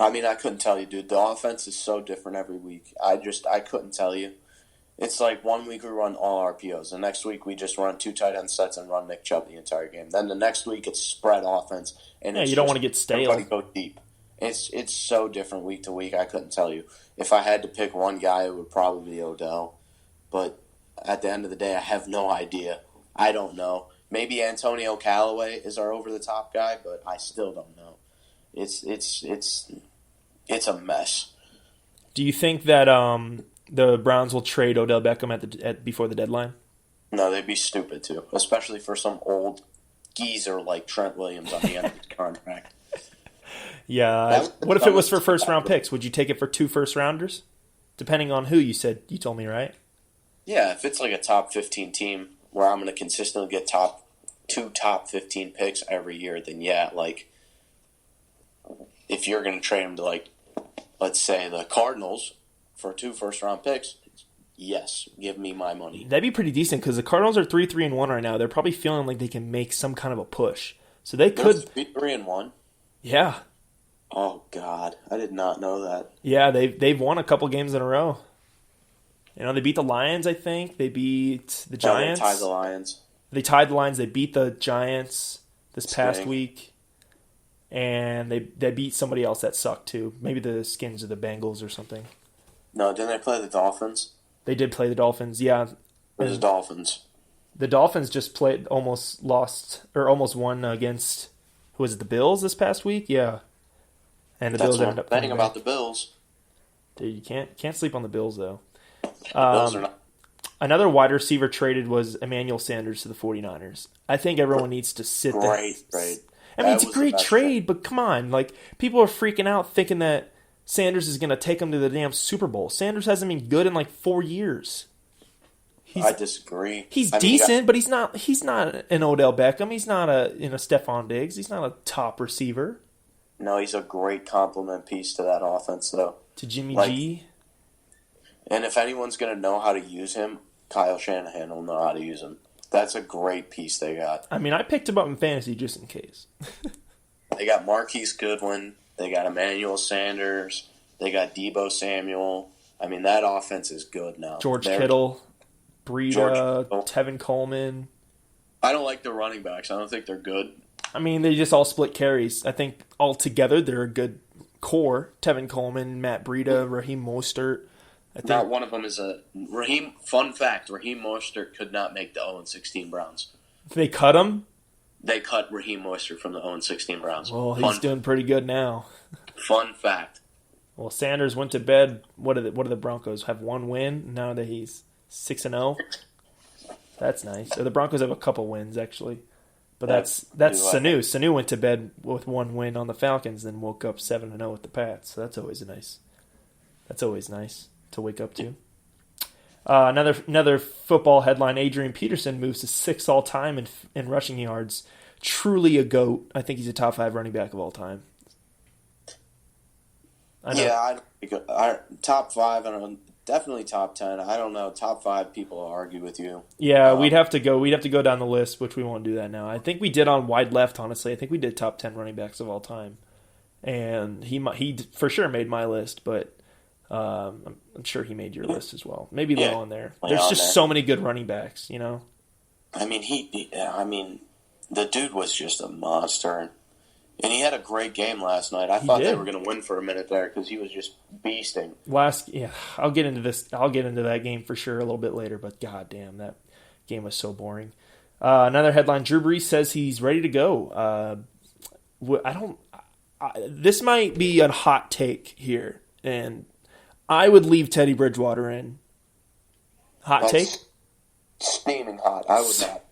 I mean, I couldn't tell you, dude. The offense is so different every week. I couldn't tell you. It's like 1 week we run all RPOs. The next week we just run 2 tight end sets and run Nick Chubb the entire game. Then the next week it's spread offense. And you don't want to get stale. Everybody go deep. It's so different week to week. I couldn't tell you. If I had to pick one guy, it would probably be Odell. But at the end of the day, I have no idea. I don't know. Maybe Antonio Callaway is our over-the-top guy, but I still don't know. It's a mess. Do you think that the Browns will trade Odell Beckham before the deadline? No, they'd be stupid to, especially for some old geezer like Trent Williams on the end of his contract. Yeah. What if it was for first-round picks? Would you take it for 2 first-rounders? Depending on who you told me, right? Yeah, if it's like a top 15 team where I'm going to consistently get 2 top 15 picks every year, then yeah, like if you're going to trade him to, like, let's say the Cardinals for 2 first-round picks, yes, give me my money. That'd be pretty decent because the Cardinals are 3-3-1 right now. They're probably feeling like they can make some kind of a push. So they could 3-3-1. Yeah. Oh God, I did not know that. Yeah, they've won a couple games in a row. You know, they beat the Lions, I think. They beat the Giants. They tied the Lions. They tied the Lions. They beat the Giants this past Skink. week. And they beat somebody else that sucked too. Maybe the Skins or the Bengals or something. No, didn't they play the Dolphins? They did play the Dolphins, yeah. It was Dolphins. The Dolphins just almost won against, who was it, the Bills this past week? Yeah. And the That's Bills what ended up I'm saying coming about back. the Bills. Dude, you can't sleep on the Bills, though. The Bills are not. Another wide receiver traded was Emmanuel Sanders to the 49ers. I think everyone needs to sit there. Great trade. I mean, That it's a was the great best trade, but come on. Like, people are freaking out thinking that Sanders is going to take them to the damn Super Bowl. Sanders hasn't been good in like 4 years. I disagree. He's I mean, decent, but he's not an Odell Beckham. He's not a Stephon Diggs. He's not a top receiver. No, he's a great complement piece to that offense, though. To Jimmy Like, G. And if anyone's going to know how to use him, Kyle Shanahan will know how to use him. That's a great piece they got. I mean, I picked him up in fantasy just in case. They got Marquise Goodwin. They got Emmanuel Sanders. They got Deebo Samuel. I mean, that offense is good now. George Kittle, Breida, George Kittle. Tevin Coleman. I don't like the running backs. I don't think they're good. I mean, they just all split carries. I think altogether they're a good core. Tevin Coleman, Matt Breida, Raheem Mostert. I think Not one of them is a Raheem. Fun fact: Raheem Mostert could not make the 0-16 Browns. they cut him. They cut Raheem Mostert from the 0-16 Browns. Well, he's doing pretty good now. Fun fact. Well, Sanders went to bed. What do the Broncos have? 1 win now that he's 6-0. That's nice. Or the Broncos have a couple wins actually, but that's Sanu. Sanu went to bed with 1 win on the Falcons, then woke up 7-0 with the Pats. So that's always nice. That's always nice to wake up to. Another football headline: Adrian Peterson moves to 6th all time in rushing yards. Truly a GOAT. I think he's a top 5 running back of all time. Yeah, top 5. I don't. Definitely top 10. I don't know. Top 5 people will argue with you. Yeah, we'd have to go down the list, which we won't do that now. I think we did on wide left. Honestly, I think we did top 10 running backs of all time, and he for sure made my list, but. I'm sure he made your list as well. Maybe low on there. There's just so many good running backs, you know. I mean, the dude was just a monster, and he had a great game last night. I thought they were going to win for a minute there because he was just beasting. I'll get into this. I'll get into that game for sure a little bit later. But goddamn, that game was so boring. Another headline: Drew Brees says he's ready to go. This might be a hot take here, and I would leave Teddy Bridgewater in. Hot take? Steaming hot. I would not.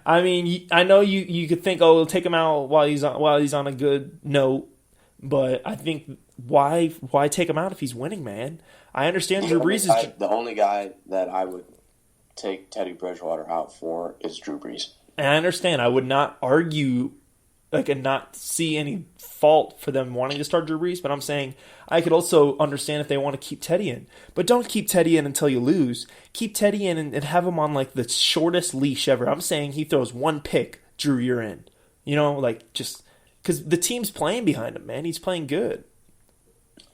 I mean, I know you could think, oh, take him out while he's on a good note, but I think why take him out if he's winning, man? I understand Drew Brees is the only guy that I would take Teddy Bridgewater out for is Drew Brees. And I understand. I would not argue and not see any fault for them wanting to start Drew Brees, but I'm saying I could also understand if they want to keep Teddy in. But don't keep Teddy in until you lose. Keep Teddy in and have him on like the shortest leash ever. I'm saying he throws 1 pick, Drew, you're in. You know, like just because the team's playing behind him, man. He's playing good.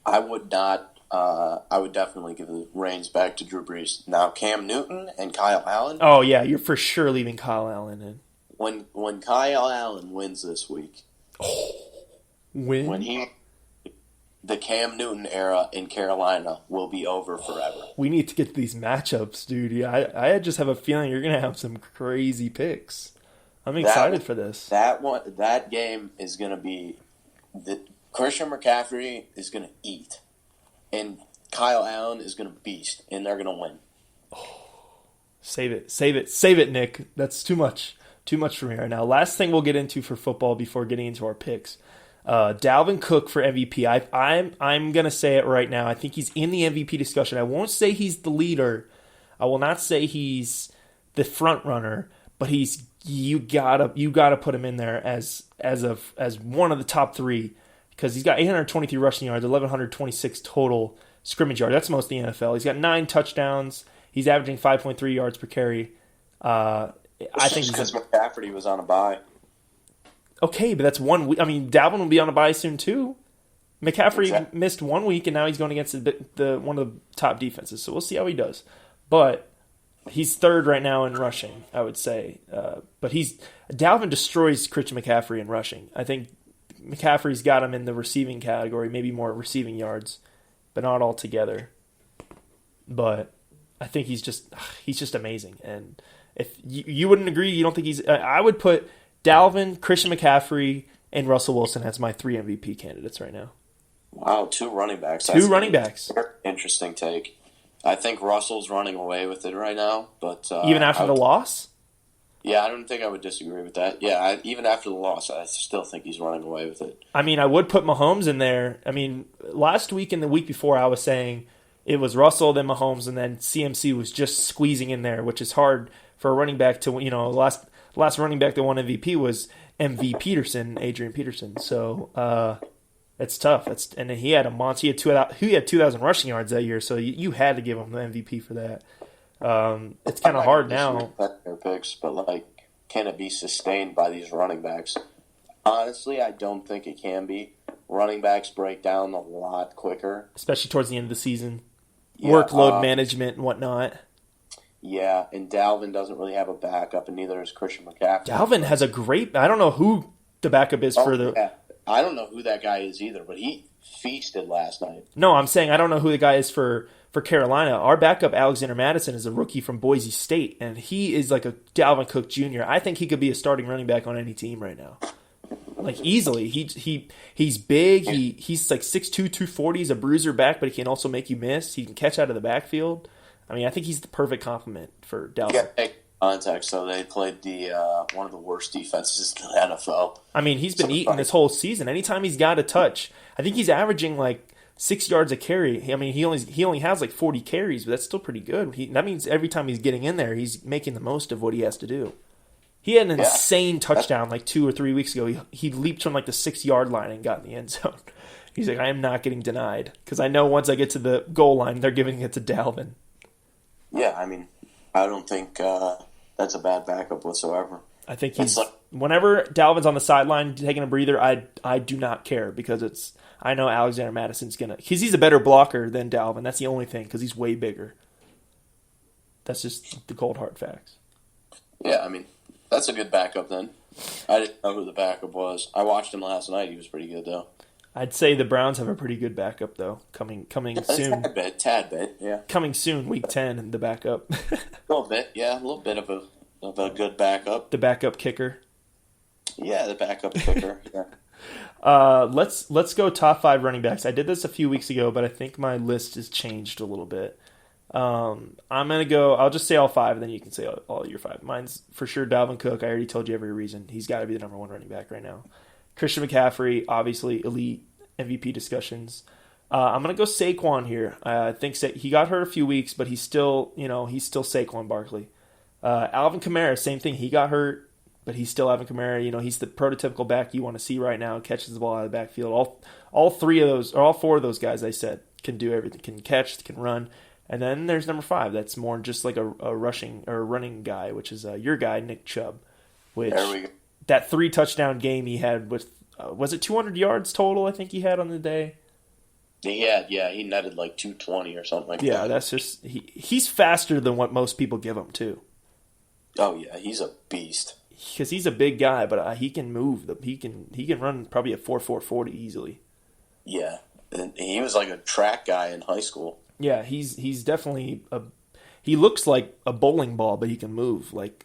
I would not. I would definitely give the reins back to Drew Brees. Now Cam Newton and Kyle Allen. Oh yeah, you're for sure leaving Kyle Allen in. When Kyle Allen wins this week, the Cam Newton era in Carolina will be over forever. We need to get these matchups, dude. Yeah, I just have a feeling you're gonna have some crazy picks. I'm excited for this. That game is gonna be Christian McCaffrey is gonna eat, and Kyle Allen is gonna beast, and they're gonna win. Save it, Nick. That's too much. Too much for me right now. Last thing we'll get into for football before getting into our picks. Dalvin Cook for MVP. I'm going to say it right now. I think he's in the MVP discussion. I won't say he's the leader. I will not say he's the front runner, but you gotta put him in there as one of the top 3. because he's got 823 rushing yards, 1,126 total scrimmage yards. That's most in the NFL. He's got 9 touchdowns. He's averaging 5.3 yards per carry. I think because McCaffrey was on a bye. Okay, but that's 1 week. I mean, Dalvin will be on a bye soon too. McCaffrey missed 1 week, and now he's going against the one of the top defenses. So we'll see how he does. But he's third right now in rushing, I would say. But Dalvin destroys Christian McCaffrey in rushing. I think McCaffrey's got him in the receiving category, maybe more receiving yards, but not all together. But I think he's just amazing. And if you wouldn't agree, you don't think he's... I would put Dalvin, Christian McCaffrey, and Russell Wilson as my 3 MVP candidates right now. Wow, 2 running backs. Two running backs. Interesting take. I think Russell's running away with it right now, but even after the loss. Yeah, I don't think I would disagree with that. Yeah, even after the loss, I still think he's running away with it. I mean, I would put Mahomes in there. I mean, last week and the week before, I was saying it was Russell, then Mahomes, and then CMC was just squeezing in there, which is hard for a running back to. Last running back that won MVP was Adrian Peterson. So. It's tough. And he had a monster. He had 2,000 rushing yards that year, so you had to give him the MVP for that. It's kind of hard now. Their picks, but can it be sustained by these running backs? Honestly, I don't think it can be. Running backs break down a lot quicker, especially towards the end of the season. Yeah, workload management and whatnot. Yeah, and Dalvin doesn't really have a backup, and neither is Christian McCaffrey. Dalvin has a great. I don't know who the backup is for the. Yeah. I don't know who that guy is either, but he feasted last night. No, I'm saying I don't know who the guy is for Carolina. Our backup, Alexander Madison, is a rookie from Boise State, and he is like a Dalvin Cook Jr. I think he could be a starting running back on any team right now. Easily. He's big. He's like 6'2", 240. He's a bruiser back, but he can also make you miss. He can catch out of the backfield. I mean, I think he's the perfect complement for Dalvin. Yeah. Context, so they played one of the worst defenses in the NFL. I mean, he's been eating this whole season. Anytime he's got a touch, I think he's averaging 6 yards a carry. I mean, he only has 40 carries, but that's still pretty good. That means every time he's getting in there, he's making the most of what he has to do. He had an insane touchdown 2 or 3 weeks ago. He leaped from the 6-yard line and got in the end zone. He's like, I am not getting denied because I know once I get to the goal line, they're giving it to Dalvin. Yeah, I mean, I don't think that's a bad backup whatsoever. I think whenever Dalvin's on the sideline taking a breather, I do not care because I know Alexander Madison's because he's a better blocker than Dalvin. That's the only thing because he's way bigger. That's just the cold hard facts. Yeah, I mean, that's a good backup then. I didn't know who the backup was. I watched him last night. He was pretty good though. I'd say the Browns have a pretty good backup though. Coming soon. Tad bit, yeah. Coming soon, week 10, and the backup. A little bit, yeah, a little bit of a good backup. The backup kicker. Yeah, the backup kicker. Yeah. Let's go top 5 running backs. I did this a few weeks ago, but I think my list has changed a little bit. I'm gonna go. I'll just say all 5, and then you can say all your 5. Mine's for sure Dalvin Cook. I already told you every reason. He's got to be the number 1 running back right now. Christian McCaffrey, obviously elite MVP discussions. I'm gonna go Saquon here. I think he got hurt a few weeks, but he's still Saquon Barkley. Alvin Kamara, same thing. He got hurt, but he's still Alvin Kamara. He's the prototypical back you want to see right now. Catches the ball out of the backfield. All 4 of those guys I said can do everything. Can catch, can run. And then there's number 5. That's more just like a rushing or running guy, which is your guy Nick Chubb. Which there we go. That 3 touchdown game he had with was it 200 yards total? I think he had on the day. He netted 220 or something like that. Yeah, that's just he's faster than what most people give him too. Oh yeah, he's a beast. Because he's a big guy, but he can move. He can run probably a 4.40 easily. Yeah, and he was like a track guy in high school. Yeah, he's definitely he looks like a bowling ball, but he can move like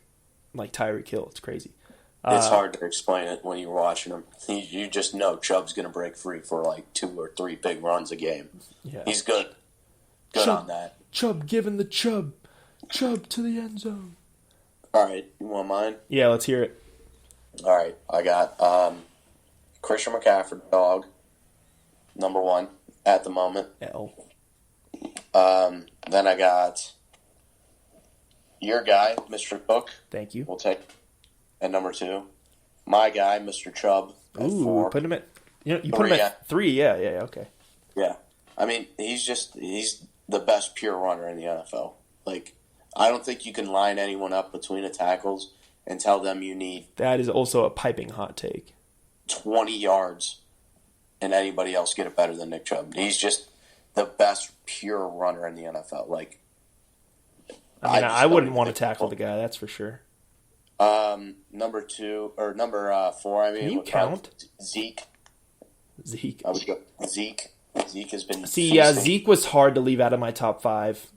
Tyreek Hill. It's crazy. It's hard to explain it when you're watching him. You just know Chubb's going to break free for 2 or 3 big runs a game. Yeah. He's good. Good on that. Chubb giving the Chubb to the end zone. All right, you want mine? Yeah, let's hear it. All right, I got Christian McCaffrey, dog, number 1 at the moment. L. Then I got your guy, Mr. Cook. Thank you. We'll take at number 2. My guy, Mr. Chubb, at 4. You put him at 3. Yeah, okay. Yeah. I mean, he's the best pure runner in the NFL. Like, I don't think you can line anyone up between the tackles and tell them you need That is also a piping hot take. 20 yards and anybody else get it better than Nick Chubb. He's just the best pure runner in the NFL. Like, I wouldn't want to tackle the guy, that's for sure. Number 4, I mean. Can you count? Zeke. Zeke. I would go Zeke. Zeke has been Zeke was hard to leave out of my top 5.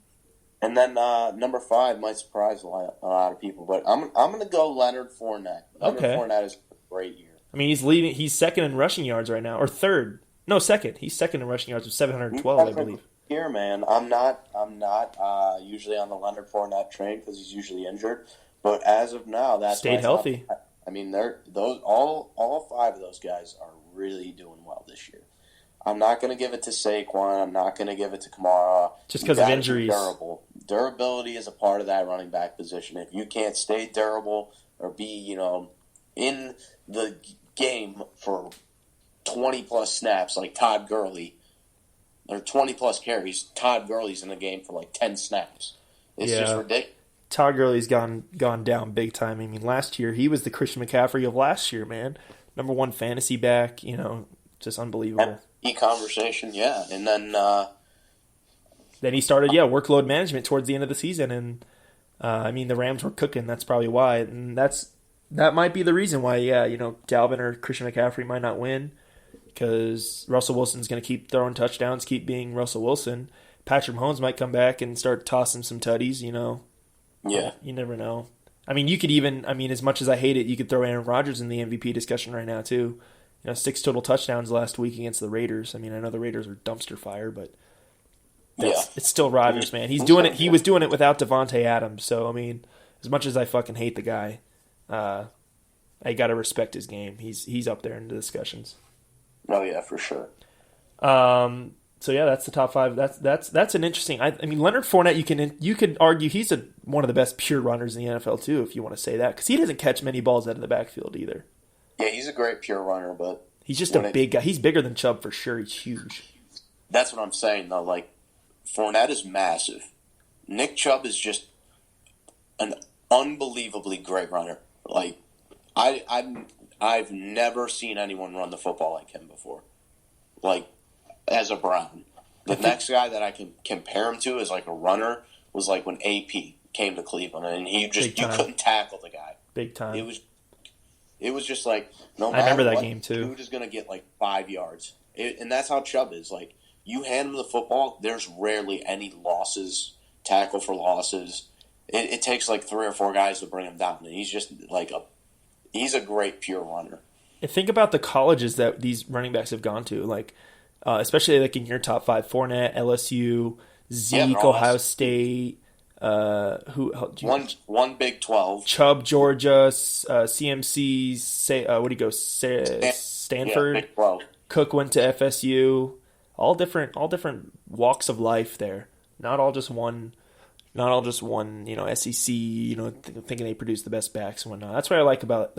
And then number 5 might surprise a lot of people, but I'm going to go Leonard Fournette. Fournette is a great year. I mean, he's second in rushing yards right now, or third. No, second. He's second in rushing yards with 712, I believe. Here, man, I'm not usually on the Leonard Fournette train because he's usually injured, but as of now, that's stayed healthy. I mean, all 5 of those guys are really doing well this year. I'm not going to give it to Saquon. I'm not going to give it to Kamara. Just because of injuries. Durability is a part of that running back position. If you can't stay durable or be, in the game for 20-plus snaps like Todd Gurley, or 20-plus carries, Todd Gurley's in the game for like 10 snaps. It's just ridiculous. Todd Gurley's gone down big time. I mean, last year, he was the Christian McCaffrey of last year, man. Number 1 fantasy back, just unbelievable. Conversation, yeah. And then he started, workload management towards the end of the season. And, the Rams were cooking. That's probably why. And that might be the reason why, Dalvin or Christian McCaffrey might not win because Russell Wilson's going to keep throwing touchdowns, keep being Russell Wilson. Patrick Mahomes might come back and start tossing some tutties, Yeah. You never know. I mean, you could even, as much as I hate it, you could throw Aaron Rodgers in the MVP discussion right now, too. 6 total touchdowns last week against the Raiders. I mean, I know the Raiders are dumpster fire, but it's still Rodgers, man. He's doing it. He was doing it without Devontae Adams. So, as much as I fucking hate the guy, I got to respect his game. He's up there in the discussions. Oh, yeah, for sure. So, that's the top 5. That's an interesting. Leonard Fournette, you could argue he's one of the best pure runners in the NFL, too, if you want to say that, because he doesn't catch many balls out of the backfield either. Yeah, he's a great pure runner, but he's just a big guy. He's bigger than Chubb for sure. He's huge. That's what I'm saying, though. Like, Fournette is massive. Nick Chubb is just an unbelievably great runner. Like, I've never seen anyone run the football like him before. Like, as a Brown. The next guy that I can compare him to as like a runner was like when AP came to Cleveland, and you couldn't tackle the guy. Big time. It was just like, no matter I remember that what, game too. Dude is going to get like 5 yards. And that's how Chubb is. Like, you hand him the football, there's rarely any losses, tackle for losses. It takes like 3 or 4 guys to bring him down. And he's just like he's a great pure runner. And think about the colleges that these running backs have gone to. Like, especially like in your top 5, Fournette, LSU, Zeke, Ohio State. One Big 12. Chubb, Georgia, CMC, Stanford. Yeah, Big 12. Cook went to FSU. All different walks of life there. Not all just one. SEC. Thinking they produce the best backs and whatnot. That's what I like about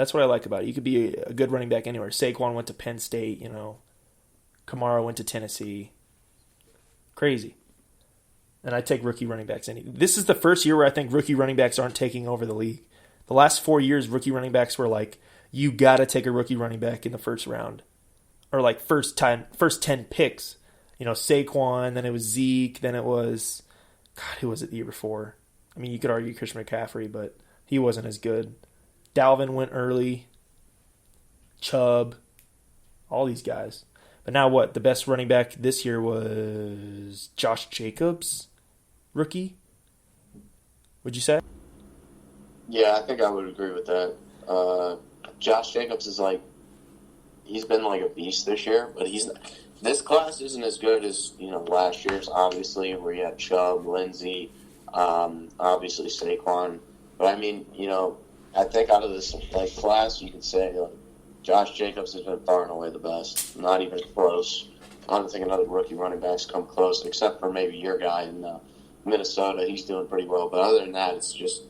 it. You could be a good running back anywhere. Saquon went to Penn State. Kamara went to Tennessee. Crazy. And I take rookie running backs. This is the first year where I think rookie running backs aren't taking over the league. The last 4 years, rookie running backs were like, you got to take a rookie running back in the first round. Or like first 10 picks. Saquon, then it was Zeke, then it was, who was it the year before? You could argue Christian McCaffrey, but he wasn't as good. Dalvin went early. Chubb. All these guys. But now what? The best running back this year was Josh Jacobs, rookie? Would you say? Yeah, I think I would agree with that. Josh Jacobs is he's been like a beast this year, but this class isn't as good as, last year's, obviously, where you had Chubb, Lindsey, obviously Saquon. But I think out of this class, you could say Josh Jacobs has been far and away the best. Not even close. I don't think another rookie running back's come close, except for maybe your guy in Minnesota. He's doing pretty well. But other than that, it's just,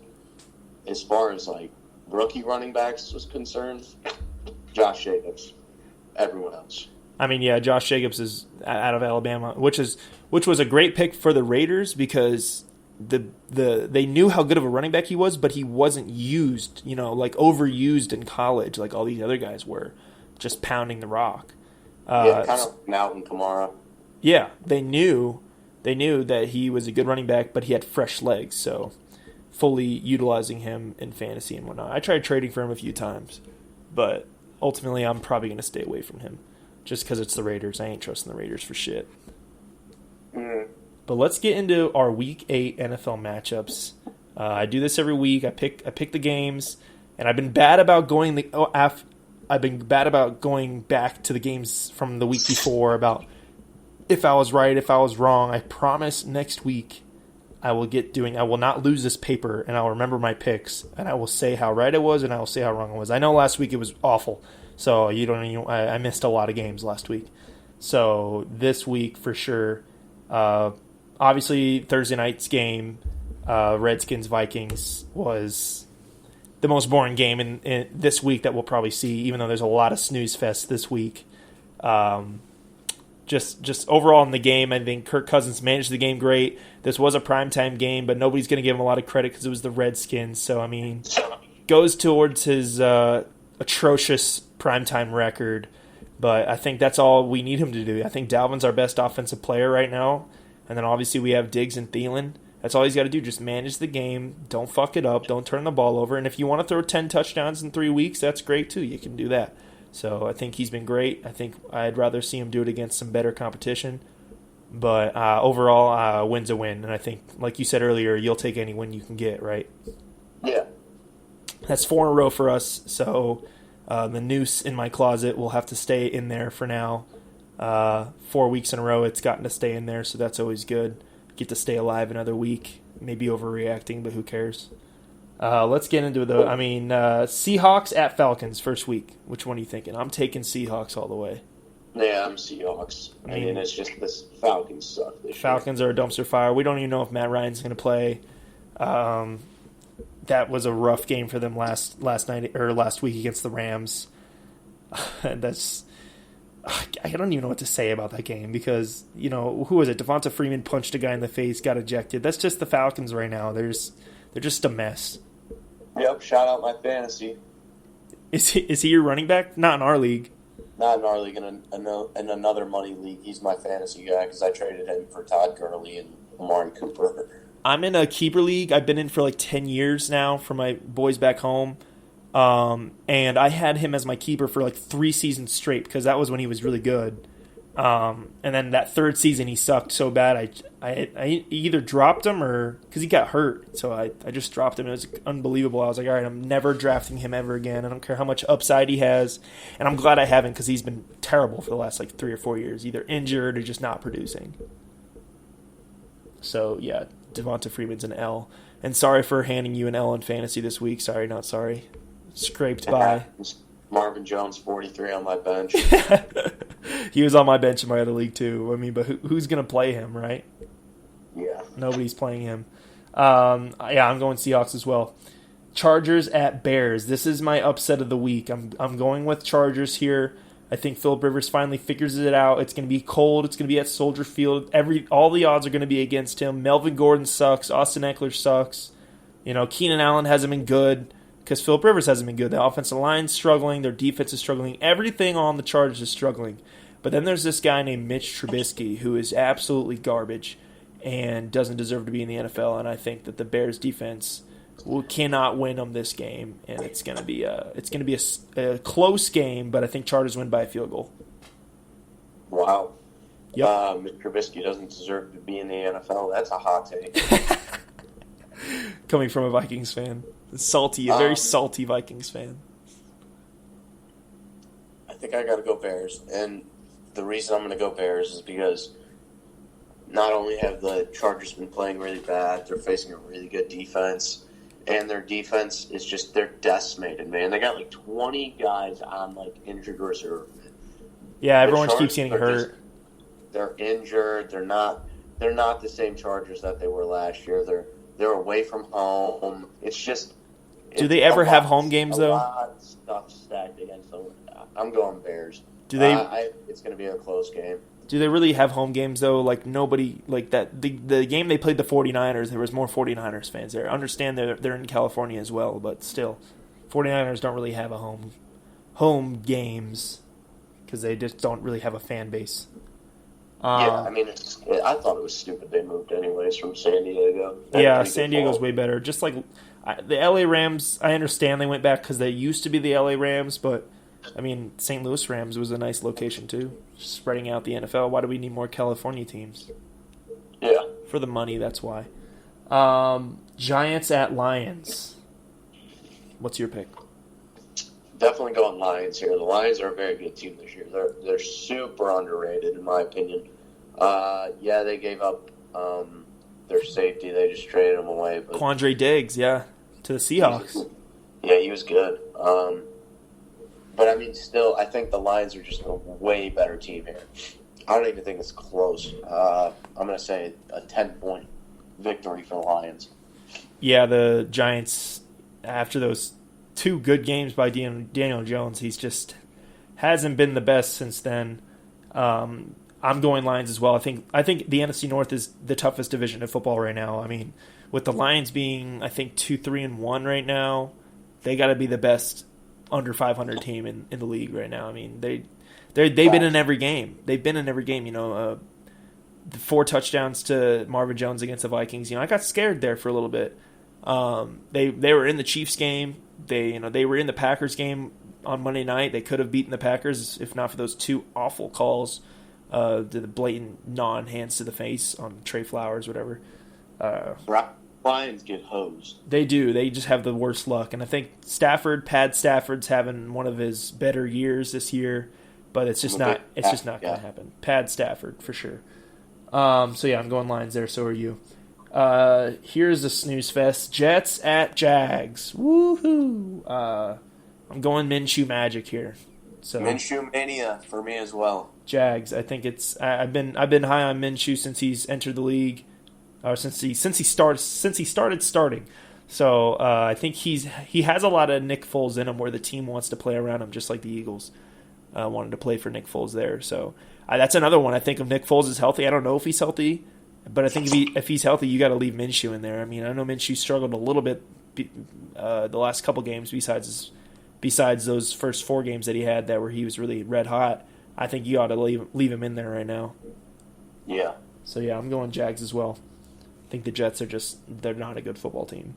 as far as rookie running backs was concerned, Josh Jacobs. Everyone else. I mean, yeah, Josh Jacobs is out of Alabama, which was a great pick for the Raiders because they knew how good of a running back he was, but he wasn't used, like overused in college like all these other guys were, just pounding the rock. Kind of out in Kamara. Yeah, they knew that he was a good running back, but he had fresh legs, so fully utilizing him in fantasy and whatnot. I tried trading for him a few times, but ultimately I'm probably going to stay away from him just because it's the Raiders. I ain't trusting the Raiders for shit. Mm-hmm. But let's get into our Week 8 NFL matchups. I do this every week. I pick the games, and I've been bad about going back to the games from the week before about if I was right, if I was wrong. I promise next week I will not lose this paper, and I'll remember my picks, and I will say how right I was, and I will say how wrong I was. I know last week it was awful, so I missed a lot of games last week. So this week for sure. Obviously, Thursday night's game, Redskins-Vikings, was the most boring game in this week that we'll probably see, even though there's a lot of snooze fest this week. Just overall in the game, I think Kirk Cousins managed the game great. This was a primetime game, but nobody's going to give him a lot of credit because it was the Redskins. So, I mean, goes towards his atrocious primetime record. But I think that's all we need him to do. I think Dalvin's our best offensive player right now. And then obviously we have Diggs and Thielen. That's all he's got to do. Just manage the game. Don't fuck it up. Don't turn the ball over. And if you want to throw 10 touchdowns in 3 weeks, that's great too. You can do that. So I think he's been great. I think I'd rather see him do it against some better competition. But overall, win's a win. And I think, like you said earlier, you'll take any win you can get, right? Yeah. That's 4 in a row for us. So the noose in my closet will have to stay in there for now. 4 weeks in a row it's gotten to stay in there, so that's always good. Get to stay alive another week. Maybe overreacting, but who cares? Let's get into Seahawks at Falcons first week. Which one are you thinking? I'm taking Seahawks all the way. Yeah, I'm Seahawks. I mean, it's just the Falcons suck this year. Falcons are a dumpster fire. We don't even know if Matt Ryan's going to play. That was a rough game for them last night or last week against the Rams. I don't even know what to say about that game because, who was it? Devonta Freeman punched a guy in the face, got ejected. That's just the Falcons right now. They're just a mess. Yep, shout out my fantasy. Is he your running back? Not in our league. Not in our league, in another money league. He's my fantasy guy because I traded him for Todd Gurley and Amari Cooper. I'm in a keeper league. I've been in for like 10 years now for my boys back home. And I had him as my keeper for like 3 seasons straight because that was when he was really good. And then that third season he sucked so bad I either dropped him or because he got hurt. So I just dropped him. It was unbelievable. I was like, all right, I'm never drafting him ever again. I don't care how much upside he has. And I'm glad I haven't because he's been terrible for the last like 3 or 4 years, either injured or just not producing. So yeah, Devonta Freeman's an L. And sorry for handing you an L in fantasy this week. Sorry, not sorry. Scraped by. Marvin Jones, 43 on my bench. He was on my bench in my other league too. I mean, but who's going to play him, right? Yeah. Nobody's playing him. I'm going Seahawks as well. Chargers at Bears. This is my upset of the week. I'm going with Chargers here. I think Philip Rivers finally figures it out. It's going to be cold. It's going to be at Soldier Field. All the odds are going to be against him. Melvin Gordon sucks. Austin Eckler sucks. Keenan Allen hasn't been good. Because Philip Rivers hasn't been good. The offensive line's struggling. Their defense is struggling. Everything on the Chargers is struggling. But then there's this guy named Mitch Trubisky who is absolutely garbage and doesn't deserve to be in the NFL. And I think that the Bears defense cannot win them this game. And it's going to be a close game, but I think Chargers win by a field goal. Wow. Yep. Mitch Trubisky doesn't deserve to be in the NFL. That's a hot take. Coming from a Vikings fan. A very salty Vikings fan. I think I got to go Bears. And the reason I'm going to go Bears is because not only have the Chargers been playing really bad, they're facing a really good defense. And their defense is they're decimated, man. They got like 20 guys on like injured reserve. Yeah, everyone keeps getting hurt. They're injured. They're not the same Chargers that they were last year. They're away from home. Do they ever have home games, though? A lot of stuff stacked against them. I'm going Bears. Do they? It's going to be a close game. Do they really have home games, though? Like, nobody, like that. The game they played the 49ers, there was more 49ers fans there. I understand they're in California as well, but still, 49ers don't really have a home games because they just don't really have a fan base. I mean, I thought it was stupid they moved anyways from San Diego. Yeah, San Diego's way better. Just like the LA Rams, I understand they went back because they used to be the LA Rams, but I mean, St. Louis Rams was a nice location too. Spreading out the NFL. Why do we need more California teams? Yeah. For the money, that's why. Giants at Lions. What's your pick? Definitely going Lions here. The Lions are a very good team this year. They're super underrated in my opinion. Yeah, they gave up their safety. They just traded him away. But Quandre Diggs, to the Seahawks. Yeah, he was good. But I mean, still, I think the Lions are just a way better team here. I don't even think it's close. I'm going to say a 10-point victory for the Lions. Yeah, the Giants, after those 2 good games by Daniel Jones, he's just hasn't been the best since then. I'm going Lions as well. I think the NFC North is the toughest division of football right now. I mean, with the Lions being, I think, 2-3-1 right now, they got to be the best under 500 team in the league right now. I mean, they've been in every game. They've been in every game. The 4 touchdowns to Marvin Jones against the Vikings. I got scared there for a little bit. They were in the Chiefs game. They were in the Packers game on Monday night. They could have beaten the Packers if not for those 2 awful calls, the blatant non-hands to the face on Trey Flowers, whatever. Lions get hosed. They do. They just have the worst luck. And I think Stafford's having one of his better years this year, but it's just not going to happen. Pad Stafford for sure. So yeah, I'm going Lions there. So are you. Here's the snooze fest. Jets at Jags. Woohoo! I'm going Minshew magic here. So Minshew mania for me as well. Jags. I think it's. I've been high on Minshew since he's entered the league, or since he started starting. So I think he has a lot of Nick Foles in him, where the team wants to play around him, just like the Eagles wanted to play for Nick Foles there. So that's another one. I think if Nick Foles is healthy, I don't know if he's healthy, but I think if he's healthy, you got to leave Minshew in there. I mean, I know Minshew struggled a little bit the last couple games besides those first 4 games that he had where he was really red hot. I think you ought to leave him in there right now. Yeah. So yeah, I'm going Jags as well. I think the Jets they're not a good football team.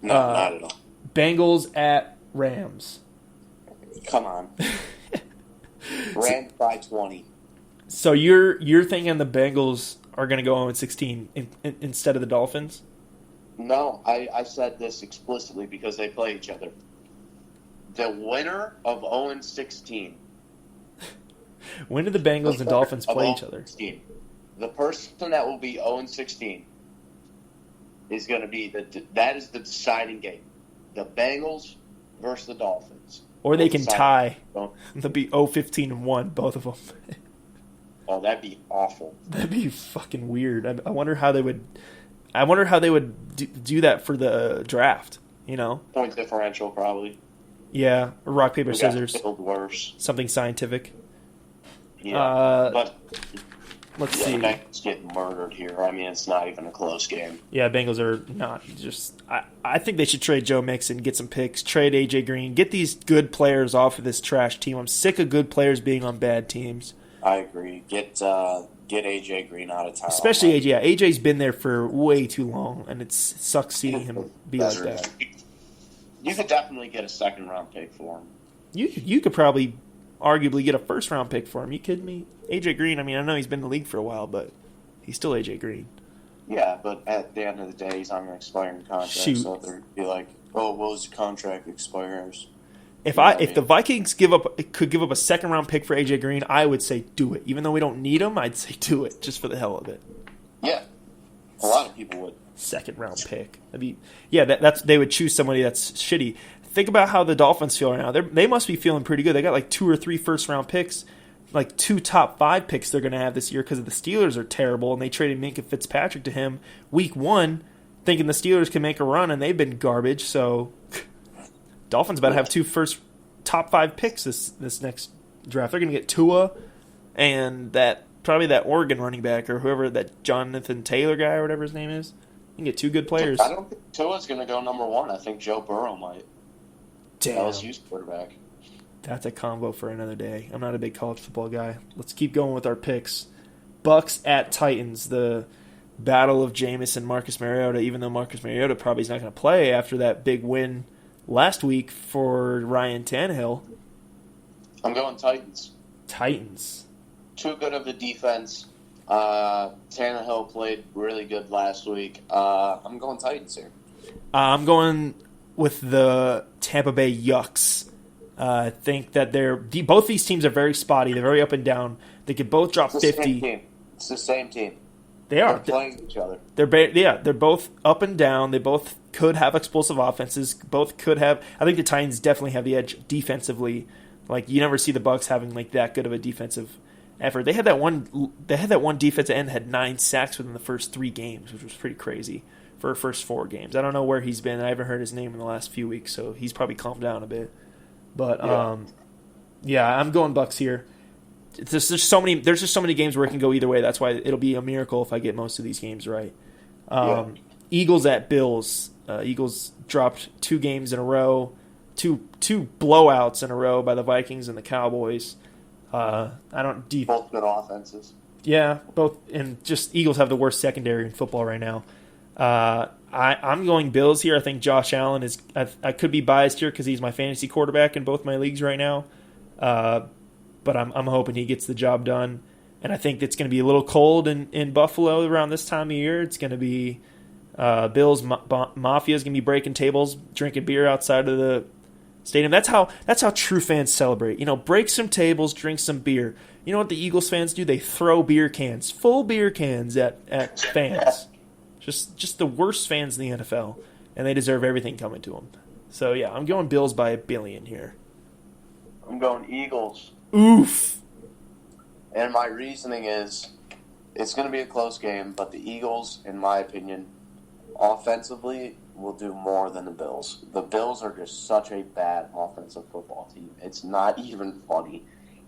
No, not at all. Bengals at Rams. Come on. Rams by 20. So you're thinking the Bengals are going to go 0-16 instead of the Dolphins? No, I said this explicitly because they play each other. The winner of 0-16. When do the Bengals and Dolphins play each other? The person that will be 0-16 is going to be that is the deciding game. The Bengals versus the Dolphins. Or they can tie. They'll be 0-15-1, both of them. Oh, that'd be awful. That'd be fucking weird. I wonder how they would. I wonder how they would do that for the draft. Point differential probably. Yeah, or rock paper scissors. Worse. Something scientific. Yeah, but let's see. The Bengals get murdered here. I mean, it's not even a close game. Yeah, Bengals are not just. I think they should trade Joe Mixon, get some picks, trade AJ Green, get these good players off of this trash team. I'm sick of good players being on bad teams. I agree. Get AJ Green out of town. Especially AJ. Yeah, AJ's been there for way too long, and it sucks seeing him be like that. You could definitely get a second-round pick for him. You could probably arguably get a first-round pick for him. You kidding me? AJ Green, I mean, I know he's been in the league for a while, but he's still AJ Green. Yeah, but at the end of the day, he's on an expiring contract, so they'd be like, oh, well, his contract expires. If the Vikings could give up a second-round pick for AJ Green, I would say do it. Even though we don't need him, I'd say do it just for the hell of it. Yeah, a lot of people would. Second-round pick. That's they would choose somebody that's shitty. Think about how the Dolphins feel right now. They must be feeling pretty good. They got like 2 or 3 first-round picks, like 2 top 5 picks they're going to have this year because the Steelers are terrible, and they traded Minkah Fitzpatrick to him week 1 thinking the Steelers can make a run, and they've been garbage. So Dolphins about to have 2 top 5 picks this draft. They're going to get Tua and probably that Oregon running back or whoever, that Jonathan Taylor guy or whatever his name is. You can get two good players. I don't think Tua's going to go number 1. I think Joe Burrow might. Damn. LSU's quarterback. That's a combo for another day. I'm not a big college football guy. Let's keep going with our picks. Bucks at Titans, the battle of Jameis and Marcus Mariota, even though Marcus Mariota probably is not going to play after that big win last week for Ryan Tannehill. I'm going Titans. Titans. Too good of a defense. Tannehill played really good last week. I'm going Titans here. I'm going with the Tampa Bay Yucks. I think that both these teams are very spotty. They're very up and down. They could both drop 50. It's the same team. They are. They're playing each other. They're both up and down. They both could have explosive offenses. Both could have. I think the Titans definitely have the edge defensively. Like, you never see the Bucks having like that good of a defensive effort. They had that one. They had that one defensive end that had 9 sacks within the first 3 games, which was pretty crazy for her first 4 games. I don't know where he's been. I haven't heard his name in the last few weeks, so he's probably calmed down a bit. But I'm going Bucks here. There's just so many games where it can go either way. That's why it'll be a miracle if I get most of these games right. Eagles at Bills. Eagles dropped 2 games in a row, two blowouts in a row by the Vikings and the Cowboys. Both good offenses. Yeah, both, and just Eagles have the worst secondary in football right now. I'm going Bills here. I think Josh Allen is. I could be biased here because he's my fantasy quarterback in both my leagues right now. But I'm hoping he gets the job done. And I think it's going to be a little cold in Buffalo around this time of year. It's going to be Bills Mafia is going to be breaking tables, drinking beer outside of the stadium. That's how true fans celebrate. Break some tables, drink some beer. You know what the Eagles fans do? They throw beer cans, full beer cans at fans. Just the worst fans in the NFL, and they deserve everything coming to them. So yeah, I'm going Bills by 1 billion here. I'm going Eagles. Oof. And my reasoning is it's going to be a close game, but the Eagles, in my opinion, offensively will do more than the Bills. The Bills are just such a bad offensive football team. It's not even funny.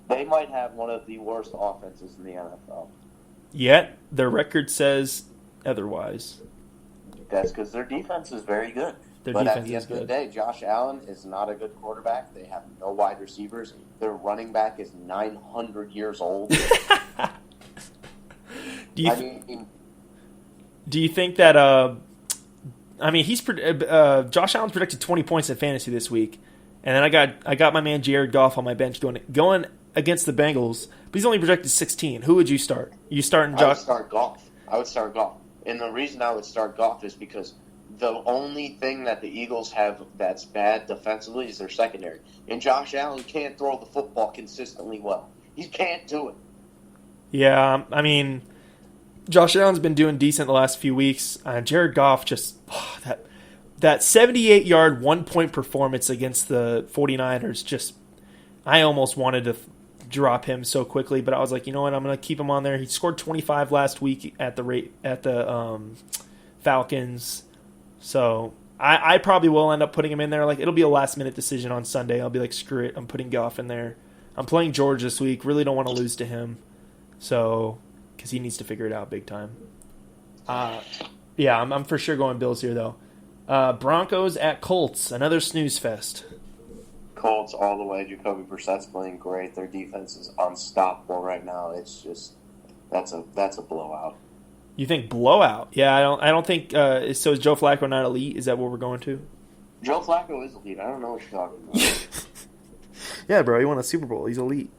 They might have one of the worst offenses in the NFL. Yet, their record says otherwise. That's because their defense is very good. But at the end of the day, Josh Allen is not a good quarterback. They have no wide receivers. Their running back is 900 years old. Do you think that? Josh Allen's predicted 20 points in fantasy this week, and then I got my man Jared Goff on my bench going against the Bengals, but he's only projected 16. Who would you start? You starting Josh? I would start Goff, and the reason I would start Goff is because the only thing that the Eagles have that's bad defensively is their secondary. And Josh Allen can't throw the football consistently well. He can't do it. Yeah, Josh Allen's been doing decent the last few weeks. Jared Goff that 78-yard, 1-point performance against the 49ers, I almost wanted to drop him so quickly, but I was like, you know what, I'm going to keep him on there. He scored 25 last week at the Falcons. So I probably will end up putting him in there. Like, it'll be a last-minute decision on Sunday. I'll be like, screw it, I'm putting Goff in there. I'm playing George this week. Really don't want to lose to him. So, because he needs to figure it out big time. I'm for sure going Bills here, though. Broncos at Colts, another snooze fest. Colts all the way. Jacoby Brissett's playing great. Their defense is unstoppable right now. It's just that's a blowout. You think blowout? Yeah, I don't think. So is Joe Flacco not elite? Is that what we're going to? Joe Flacco is elite. I don't know what you're talking about. Yeah, bro, he won a Super Bowl. He's elite.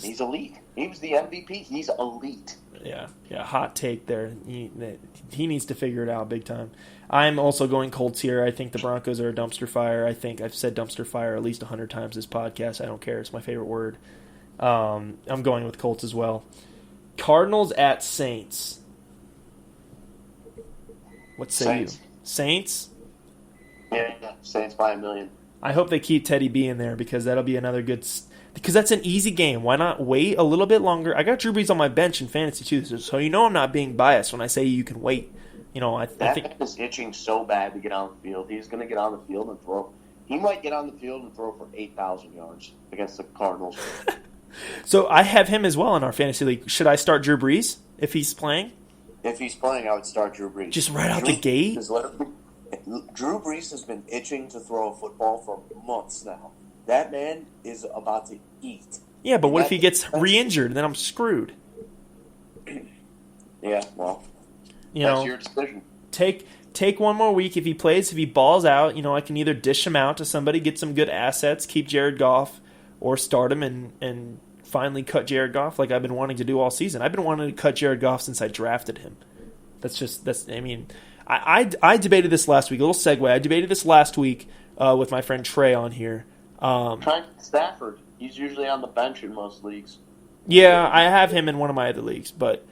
He's elite. He was the MVP. He's elite. Yeah. Hot take there. He needs to figure it out big time. I'm also going Colts here. I think the Broncos are a dumpster fire. I think I've said dumpster fire at least 100 times this podcast. I don't care. It's my favorite word. I'm going with Colts as well. Cardinals at Saints. What say you? Saints? Yeah, Saints by 1 million. I hope they keep Teddy B in there because that'll be another good. Because that's an easy game. Why not wait a little bit longer? I got Drew Brees on my bench in fantasy too, so I'm not being biased when I say you can wait. I think man is itching so bad to get on the field. He's going to get on the field and throw. He might get on the field and throw for 8,000 yards against the Cardinals. So I have him as well in our fantasy league. Should I start Drew Brees if he's playing? If he's playing, I would start Drew Brees. Just right out the gate? Drew Brees has been itching to throw a football for months now. That man is about to eat. Yeah, but what if he gets re-injured and then I'm screwed? Yeah, well, that's your decision. Take one more week. If he plays, if he balls out, I can either dish him out to somebody, get some good assets, keep Jared Goff, or start him and finally cut Jared Goff like I've been wanting to do all season. I've been wanting to cut Jared Goff since I drafted him. I debated this last week. A little segue. I debated this last week with my friend Trey on here. Stafford. He's usually on the bench in most leagues. Yeah, I have him in one of my other leagues, but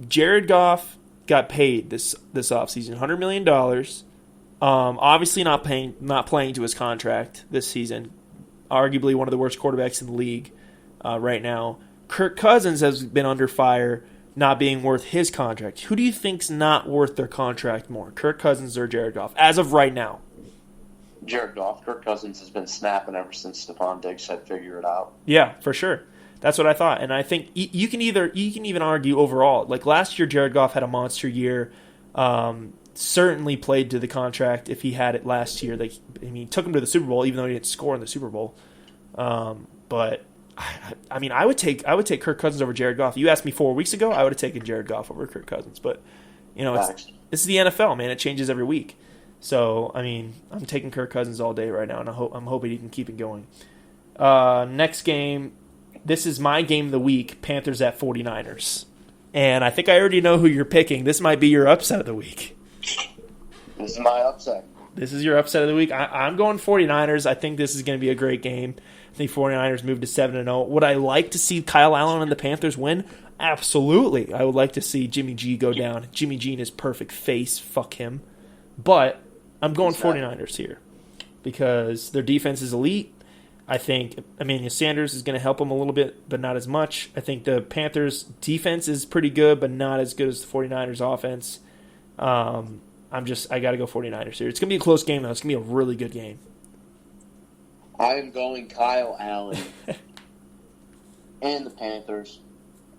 Jared Goff got paid this offseason, $100 million. Obviously not playing to his contract this season. Arguably one of the worst quarterbacks in the league right now. Kirk Cousins has been under fire, not being worth his contract. Who do you think's not worth their contract more, Kirk Cousins or Jared Goff, as of right now? Jared Goff. Kirk Cousins has been snapping ever since Stephon Diggs said figure it out. Yeah, for sure. That's what I thought. And I think you can even argue overall. Like last year, Jared Goff had a monster year. Certainly played to the contract if he had it last year. He took him to the Super Bowl, even though he didn't score in the Super Bowl. But I would take Kirk Cousins over Jared Goff. You asked me 4 weeks ago, I would have taken Jared Goff over Kirk Cousins. But this is the NFL, man. It changes every week. So I'm taking Kirk Cousins all day right now, and I'm hoping he can keep it going. Next game, this is my game of the week: Panthers at 49ers. And I think I already know who you're picking. This might be your upset of the week. This is my upset. This is your upset of the week. I'm going 49ers. I think this is going to be a great game. I think 49ers move to 7-0. Would I like to see Kyle Allen and the Panthers win? Absolutely. I would like to see Jimmy G go down. Jimmy G in his perfect face. Fuck him. But I'm going 49ers here because their defense is elite. I think Emmanuel Sanders is going to help them a little bit, but not as much. I think the Panthers' defense is pretty good, but not as good as the 49ers' offense. I got to go 49ers here. It's going to be a close game, though. It's going to be a really good game. I am going Kyle Allen and the Panthers,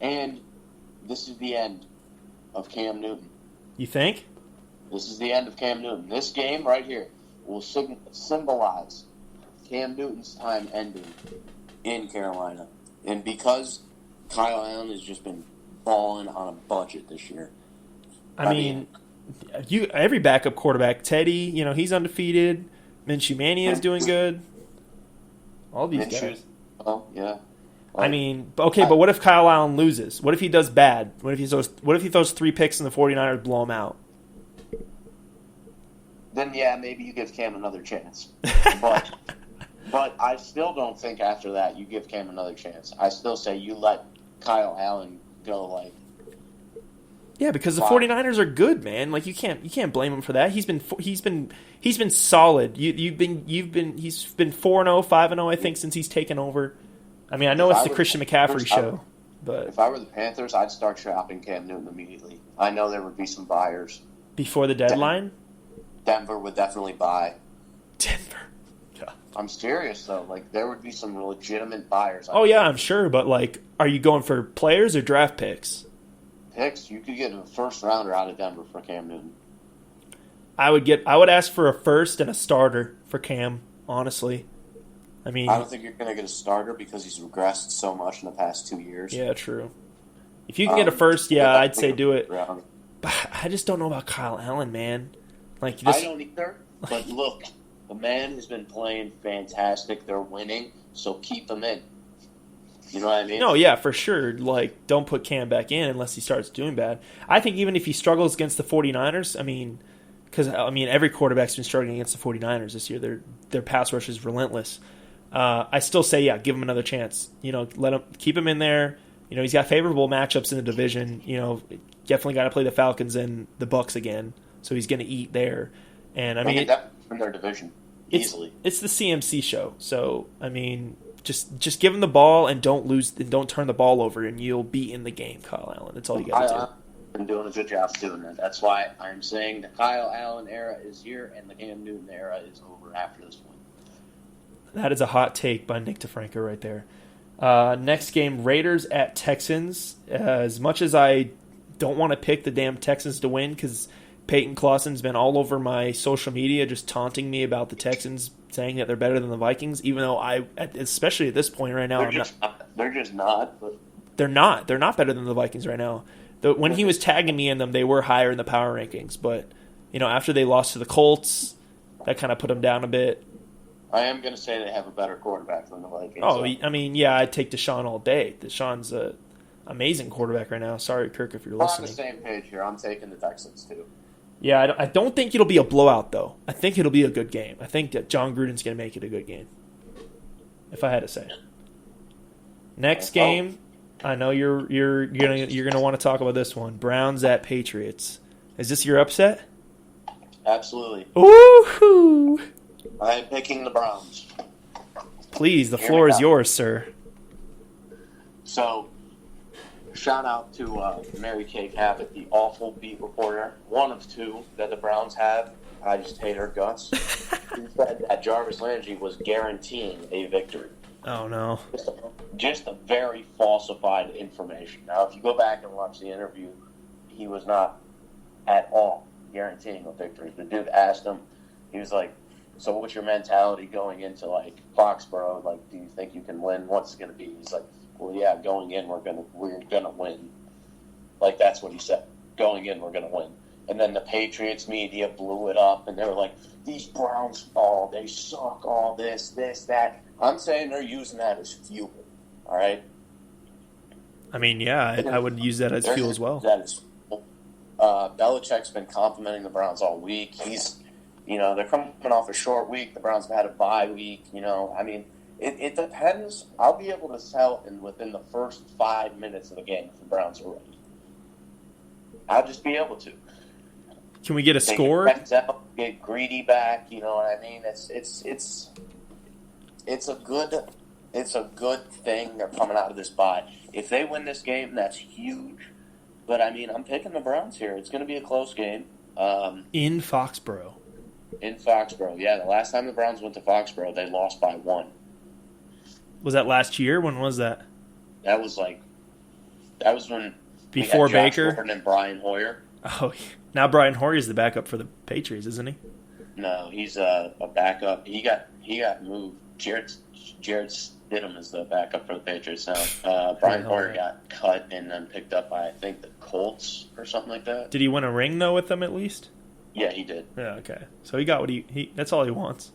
and this is the end of Cam Newton. You think? This is the end of Cam Newton. This game right here will symbolize Cam Newton's time ending in Carolina. And because Kyle Allen has just been balling on a budget this year. Every backup quarterback, Teddy, he's undefeated. Minshew Mania is doing good. All these guys. Oh, yeah. But what if Kyle Allen loses? What if he does bad? What if he throws 3 picks and the 49ers blow him out? Then, yeah, maybe you give Cam another chance. But I still don't think after that you give Cam another chance. I still say you let Kyle Allen go, Yeah, because the 49ers are good, man. You can't blame him for that. He's been solid. He's been 4-0, 5-0, I think, since he's taken over. I know it's the Christian McCaffrey show, but if I were the Panthers, I'd start shopping Cam Newton immediately. I know there would be some buyers before the deadline. Denver would definitely buy. Denver. Yeah. I'm serious though. There would be some legitimate buyers. Oh yeah, I'm sure. But are you going for players or draft picks? Picks. You could get a first rounder out of Denver for Cam Newton. I would ask for a first and a starter for Cam. Honestly, I don't think you're going to get a starter because he's regressed so much in the past 2 years. Yeah, true. If you can get a first, I'd say do it. But I just don't know about Kyle Allen, man. I don't either. But look, the man has been playing fantastic. They're winning, so keep him in. You know what I mean? No, yeah, for sure. Don't put Cam back in unless he starts doing bad. I think even if he struggles against the 49ers, because every quarterback's been struggling against the 49ers this year. Their pass rush is relentless. I still say, give him another chance. Keep him in there. He's got favorable matchups in the division. Definitely got to play the Falcons and the Bucks again, so he's going to eat there. And that in their division easily. It's the CMC show, so just give him the ball and don't turn the ball over, and you'll be in the game, Kyle Allen. That's all you got to do. I've been doing a good job doing that. That's why I'm saying the Kyle Allen era is here and the Cam Newton era is over after this point. That is a hot take by Nick DiFranco right there. Next game, Raiders at Texans. As much as I don't want to pick the damn Texans to win because Peyton Clawson's been all over my social media just taunting me about the Texans, saying that they're better than the Vikings, even though especially at this point right now, they're just not. But they're not. They're not better than the Vikings right now. When he was tagging me in them, they were higher in the power rankings. But, after they lost to the Colts, that kind of put them down a bit. I am going to say they have a better quarterback than the Vikings. Oh, I'd take Deshaun all day. Deshaun's an amazing quarterback right now. Sorry, Kirk, if you're listening. We're on the same page here. I'm taking the Texans, too. Yeah, I don't think it'll be a blowout, though. I think it'll be a good game. I think that John Gruden's going to make it a good game, if I had to say. Next game, I know you're gonna want to talk about this one. Browns at Patriots. Is this your upset? Absolutely. Woohoo! I am picking the Browns. Please, the floor is yours, sir. So, shout out to Mary Kay Cabot, the awful beat reporter, one of two that the Browns have. I just hate her guts. She said that Jarvis Landry was guaranteeing a victory. Oh, no. Just a very falsified information. Now, if you go back and watch the interview, he was not at all guaranteeing a victory. The dude asked him, he was like, so what's your mentality going into, Foxborough? Do you think you can win? What's it going to be? He's like, well, yeah, going in, we're gonna win. That's what he said. Going in, we're gonna win. And then the Patriots media blew it up, and they were like, these Browns, they suck, all this, that. I'm saying they're using that as fuel, all right? I would use that as fuel as well. That is fuel. Belichick's been complimenting the Browns all week. They're coming off a short week. The Browns have had a bye week, It depends. I'll be able to tell within the first 5 minutes of the game if the Browns are ready. I'll just be able to. Can we get a score? Get Greedy back. You know what I mean? It's a good thing they're coming out of this bye. If they win this game, that's huge. But I'm picking the Browns here. It's going to be a close game. In Foxborough. In Foxborough, yeah. The last time the Browns went to Foxborough, they lost by 1. Was that last year? When was that? That was when before we had Josh Baker Gordon and Brian Hoyer. Oh, now Brian Hoyer is the backup for the Patriots, isn't he? No, he's a backup. He got moved. Jared Stidham is the backup for the Patriots now. Brian Hoyer got cut and then picked up by, I think, the Colts or something like that. Did he win a ring though with them at least? Yeah, he did. Yeah, okay. So he got what he that's all he wants.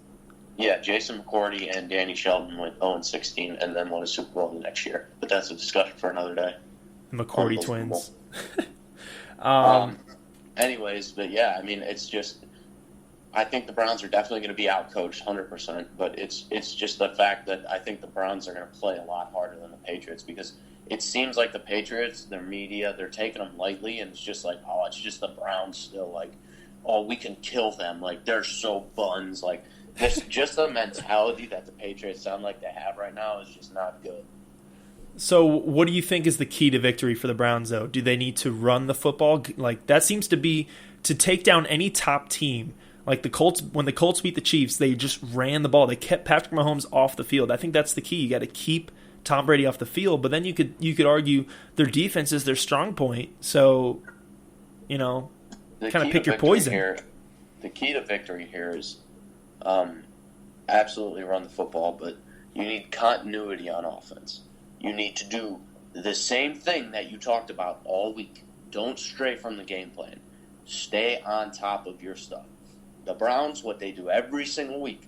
Yeah, Jason McCourty and Danny Shelton went 0-16 and then won a Super Bowl the next year. But that's a discussion for another day. The McCourty twins. Anyways, but yeah, it's just, I think the Browns are definitely going to be outcoached 100%, but it's just the fact that I think the Browns are going to play a lot harder than the Patriots because it seems like the Patriots, their media, they're taking them lightly, and it's just like, oh, it's just the Browns still, we can kill them, they're so buns, this just the mentality that the Patriots sound like they have right now is just not good. So what do you think is the key to victory for the Browns, though? Do they need to run the football? That seems to be to take down any top team. The Colts, when the Colts beat the Chiefs, they just ran the ball. They kept Patrick Mahomes off the field. I think that's the key. You got to keep Tom Brady off the field, but then you could argue their defense is their strong point. So, kind of pick your poison. The key to victory here is absolutely run the football, but you need continuity on offense. You need to do the same thing that you talked about all week. Don't stray from the game plan. Stay on top of your stuff. The Browns, what they do every single week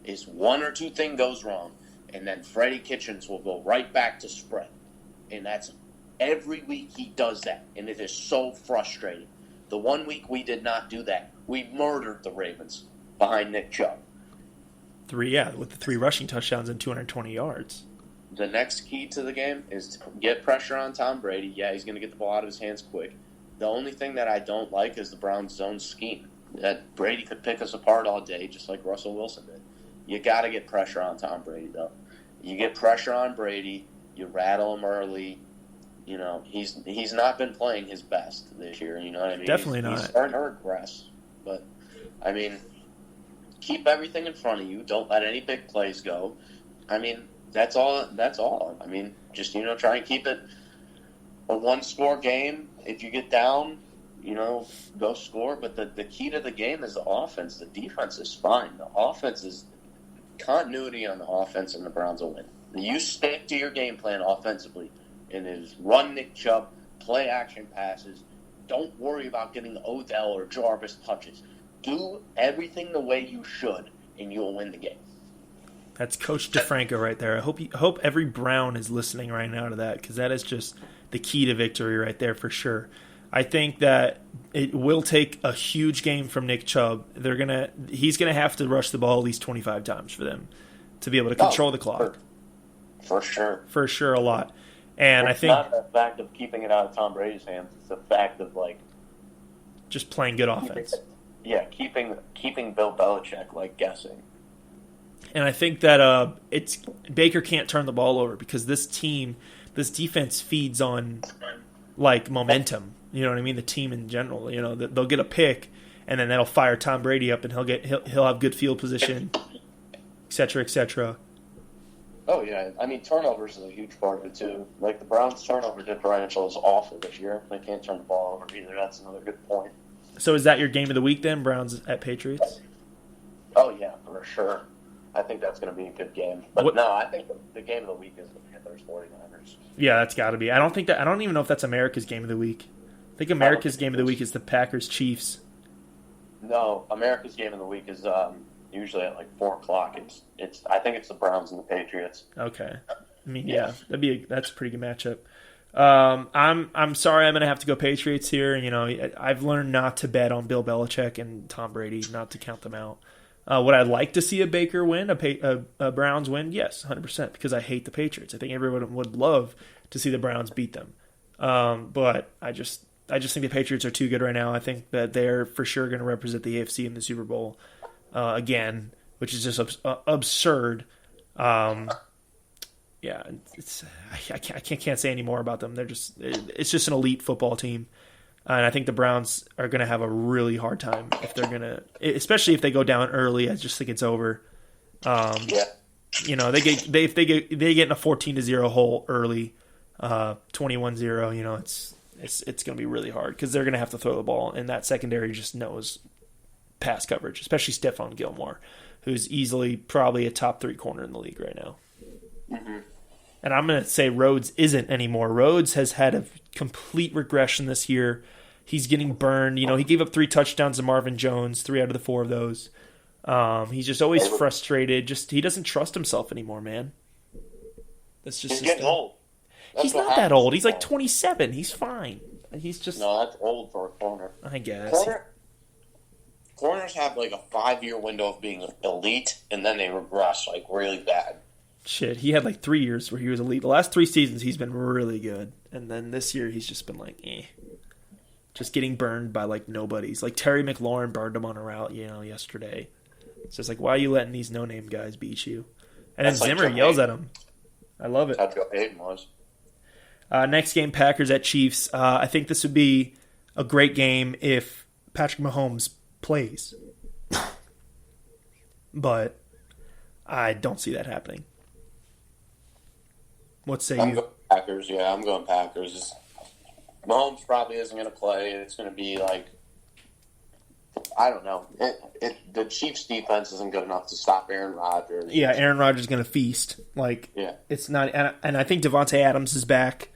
is one or two things goes wrong, and then Freddie Kitchens will go right back to spread. And that's every week he does that, and it is so frustrating. The 1 week we did not do that, we murdered the Ravens behind Nick Chubb. With the 3 rushing touchdowns and 220 yards. The next key to the game is to get pressure on Tom Brady. Yeah, he's going to get the ball out of his hands quick. The only thing that I don't like is the Browns' zone scheme. That Brady could pick us apart all day, just like Russell Wilson did. You got to get pressure on Tom Brady, though. You get pressure on Brady, you rattle him early. He's not been playing his best this year. You know what I mean? Definitely not. He's starting to regress. But, keep everything in front of you. Don't let any big plays go. That's all. That's all. I mean, just try and keep it a one-score game. If you get down, go score. But the key to the game is the offense. The defense is fine. The offense is continuity on the offense, and the Browns will win. You stick to your game plan offensively, and it is run Nick Chubb, play action passes. Don't worry about getting Odell or Jarvis touches. Do everything the way you should, and you'll win the game. That's Coach DiFranco right there. I hope every Brown is listening right now to that, because that is just the key to victory right there for sure. I think that it will take a huge game from Nick Chubb. He's gonna have to rush the ball at least 25 times for them to be able to control the clock. For sure. For sure, a lot. And it's I think not the fact of keeping it out of Tom Brady's hands. It's the fact of just playing good offense. Keeping Bill Belichick guessing. And I think that Baker can't turn the ball over, because this defense feeds on momentum. You know what I mean? The team in general. They'll get a pick, and then that'll fire Tom Brady up, and he'll have good field position, et cetera, et cetera. Oh yeah, I mean turnovers is a huge part of it too. The Browns' turnover differential is awful this year. They can't turn the ball over either. That's another good point. So is that your game of the week then, Browns at Patriots? Oh yeah, for sure. I think that's going to be a good game. But no, I think the game of the week is the Panthers 49ers. Yeah, that's got to be. I don't even know if that's America's game of the week. I think America's game of the week is the Packers Chiefs. No, America's game of the week is usually at 4:00. I think it's the Browns and the Patriots. Okay. I mean, yeah, that's a pretty good matchup. I'm sorry, I'm gonna have to go Patriots here. I've learned not to bet on Bill Belichick and Tom Brady, not to count them out. Would I like to see a Baker win, a Browns win? Yes, 100%, because I hate the Patriots. I think everyone would love to see the Browns beat them. But I just think the Patriots are too good right now. I think that they're for sure going to represent the AFC in the Super Bowl again, which is just absurd. Yeah, I can't say any more about them. It's just an elite football team. And I think the Browns are going to have a really hard time especially if they go down early. I just think it's over. They get in a 14-0 hole early, 21-0. It's going to be really hard, because they're going to have to throw the ball, and that secondary just knows pass coverage, especially Stephon Gilmore, who's easily probably a top 3 corner in the league right now. Mm-hmm. And I'm going to say Rhodes isn't anymore. Rhodes has had a complete regression this year. He's getting burned. He gave up 3 touchdowns to Marvin Jones, 3 out of the 4 of those. He's just always frustrated. He doesn't trust himself anymore, man. That's just he's getting old. He's not that old. He's 27. He's fine. He's just... No, that's old for a corner. I guess. Corners have a 5-year window of being elite, and then they regress really bad. Shit, he had 3 years where he was elite. The last 3 seasons, he's been really good. And then this year, he's just been eh. Just getting burned by nobodies. Terry McLaurin burned him on a route, yesterday. It's just why are you letting these no-name guys beat you? And then Zimmer yells at him. I love it. That's what Hayden was. Next game, Packers at Chiefs. I think this would be a great game if Patrick Mahomes plays. But I don't see that happening. What say you? Going Packers, yeah, I'm going Packers. Mahomes probably isn't going to play. It's going to be I don't know. The Chiefs' defense isn't good enough to stop Aaron Rodgers. Yeah, Aaron Rodgers is going to feast. It's not, and I think Devontae Adams is back,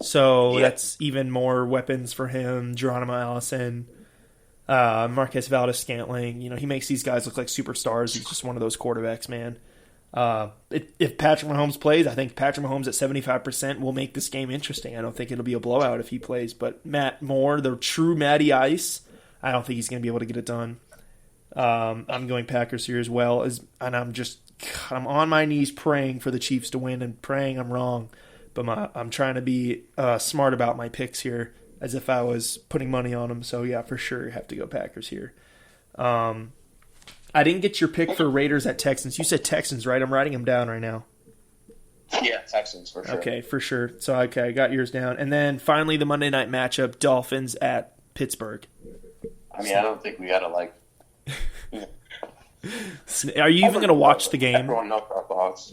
so that's even more weapons for him. Geronimo Allison, Marquez Valdes-Scantling. He makes these guys look like superstars. He's just one of those quarterbacks, man. If Patrick Mahomes plays, I think Patrick Mahomes at 75% will make this game interesting. I don't think it'll be a blowout if he plays. But Matt Moore, the true Matty Ice, I don't think he's going to be able to get it done. I'm going Packers here as well, and I'm on my knees praying for the Chiefs to win and praying I'm wrong. But I'm trying to be smart about my picks here, as if I was putting money on them. So yeah, for sure, you have to go Packers here. I didn't get your pick for Raiders at Texans. You said Texans, right? I'm writing them down right now. Yeah, Texans for sure. Okay, for sure. So, I got yours down. And then finally the Monday night matchup, Dolphins at Pittsburgh. I mean, I don't think we got to Are you even going to watch the game? Everyone knows our thoughts.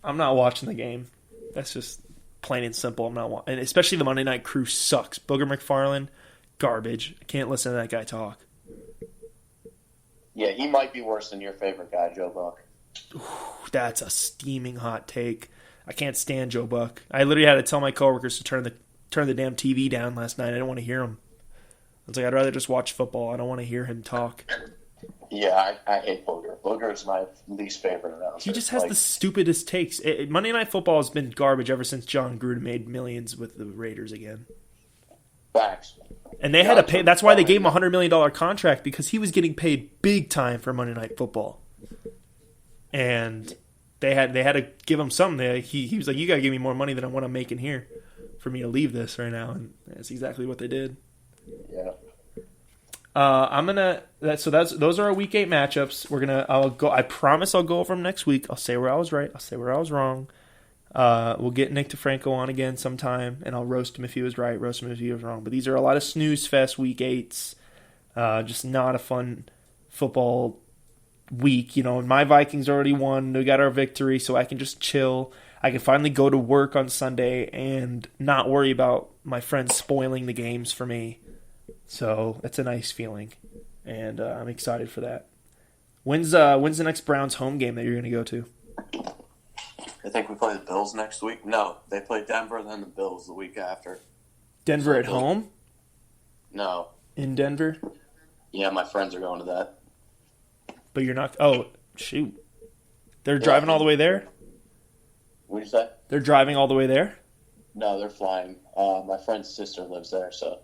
I'm not watching the game. That's just plain and simple. I'm not and especially the Monday Night Crew sucks. Booger McFarlane, garbage. I can't listen to that guy talk. Yeah, he might be worse than your favorite guy, Joe Buck. Ooh, that's a steaming hot take. I can't stand Joe Buck. I literally had to tell my coworkers to turn the damn TV down last night. I didn't want to hear him. I was like, I'd rather just watch football. I don't want to hear him talk. Yeah, I hate Booger. Booger is my least favorite announcer. He just has the stupidest takes. Monday Night Football has been garbage ever since John Gruden made millions with the Raiders again. Facts. And they had to pay. That's why they gave him a $100 million contract, because he was getting paid big time for Monday Night Football. And they had to give him something. He was like, "You got to give me more money than what I'm making here for me to leave this right now." And that's exactly what they did. Yeah. Those are our week 8 matchups. I promise I'll go over them next week. I'll say where I was right. I'll say where I was wrong. We'll get Nick DiFranco on again sometime, and I'll roast him if he was right, roast him if he was wrong. But these are a lot of snooze fest week 8s. Just not a fun football week. My Vikings already won. We got our victory, so I can just chill. I can finally go to work on Sunday and not worry about my friends spoiling the games for me. So that's a nice feeling, and I'm excited for that. When's the next Browns home game that you're going to go to? I think we play the Bills next week. No, they play Denver, then the Bills the week after. Denver at home? No. In Denver? Yeah, my friends are going to that. But you're not... Oh, shoot. They're driving all the way there? What did you say? They're driving all the way there? No, they're flying. My friend's sister lives there, so...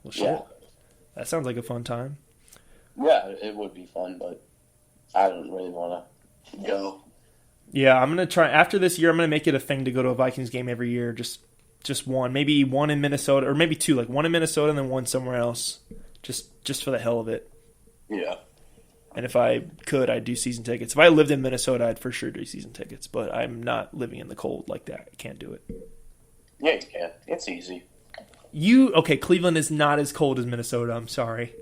Well, shit. Yeah. That sounds like a fun time. Yeah, it would be fun, but I don't really want to go. Yeah, I'm going to try... After this year, I'm going to make it a thing to go to a Vikings game every year. Just one. Maybe one in Minnesota, or maybe two. Like one in Minnesota and then one somewhere else. Just for the hell of it. Yeah. And if I could, I'd do season tickets. If I lived in Minnesota, I'd for sure do season tickets. But I'm not living in the cold like that. I can't do it. Yeah, you can. It's easy. Okay, Cleveland is not as cold as Minnesota. I'm sorry.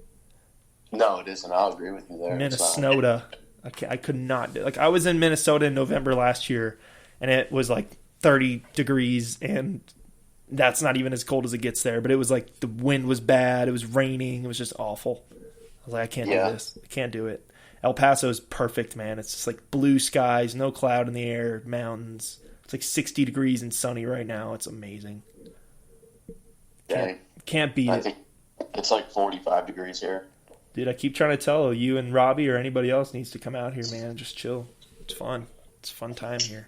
No, it isn't. I'll agree with you there. Minnesota. I could not. Like, I was in Minnesota in November last year, and it was like 30 degrees, and that's not even as cold as it gets there. But it was like the wind was bad. It was raining. It was just awful. I was like, I can't do this. I can't do it. El Paso is perfect, man. It's just like blue skies, no cloud in the air, mountains. It's like 60 degrees and sunny right now. It's amazing. Can't beat it. Think it's like 45 degrees here. Dude, I keep trying to tell you and Robbie or anybody else needs to come out here, man. Just chill. It's fun. It's a fun time here.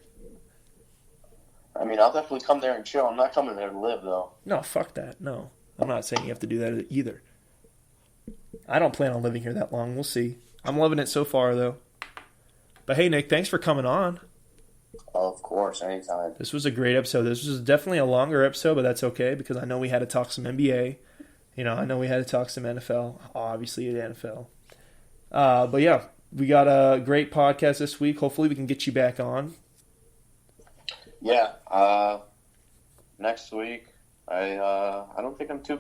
I mean, I'll definitely come there and chill. I'm not coming there to live, though. No, fuck that. No. I'm not saying you have to do that either. I don't plan on living here that long. We'll see. I'm loving it so far, though. But hey, Nick, thanks for coming on. Of course, anytime. This was a great episode. This was definitely a longer episode, but that's okay because I know we had to talk some NBA. I know we had to talk some NFL. Obviously, the NFL. But yeah, we got a great podcast this week. Hopefully, we can get you back on. Yeah. Next week. I don't think I'm too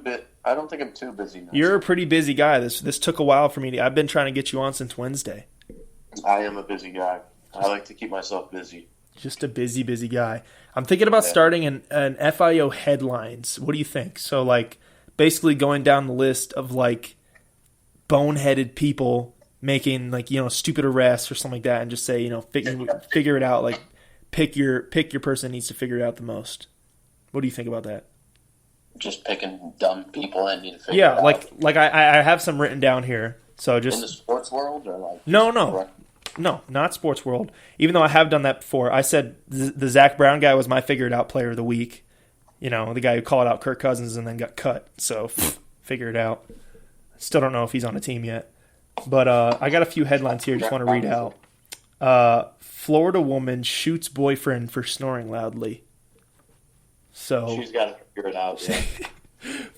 busy. You're a pretty busy guy. This took a while for me. I've been trying to get you on since Wednesday. I am a busy guy. I like to keep myself busy. Just a busy guy. I'm thinking about starting an FIO headlines. What do you think? So, like, basically going down the list of, like, boneheaded people making, like, stupid arrests or something like that and just say, figure it out. Like, pick your person that needs to figure it out the most. What do you think about that? Just picking dumb people that need to figure it out. Yeah, like I have some written down here. So just in the sports world or like No, not sports world. Even though I have done that before, I said the Zach Brown guy was my figured out player of the week. The guy who called out Kirk Cousins and then got cut. So figure it out. Still don't know if he's on a team yet. But I got a few headlines here. Just want to read out. Florida woman shoots boyfriend for snoring loudly. So she's got to figure it out. Yeah.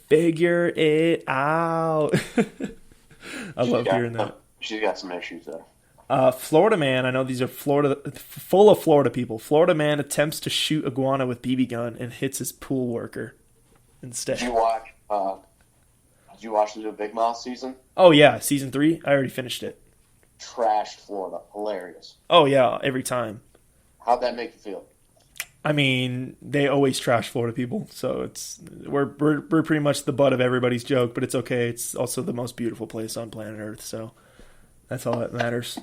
Figure it out. I love hearing that. She's got some issues there. Florida man, I know these are full of Florida people. Florida man attempts to shoot iguana with BB gun and hits his pool worker instead. Did you watch the new Big Mouth season? Oh yeah, season 3. I already finished it. Trashed Florida, hilarious. Oh yeah, every time. How'd that make you feel? I mean, they always trash Florida people, so we're pretty much the butt of everybody's joke, but it's okay. It's also the most beautiful place on planet Earth, so that's all that matters.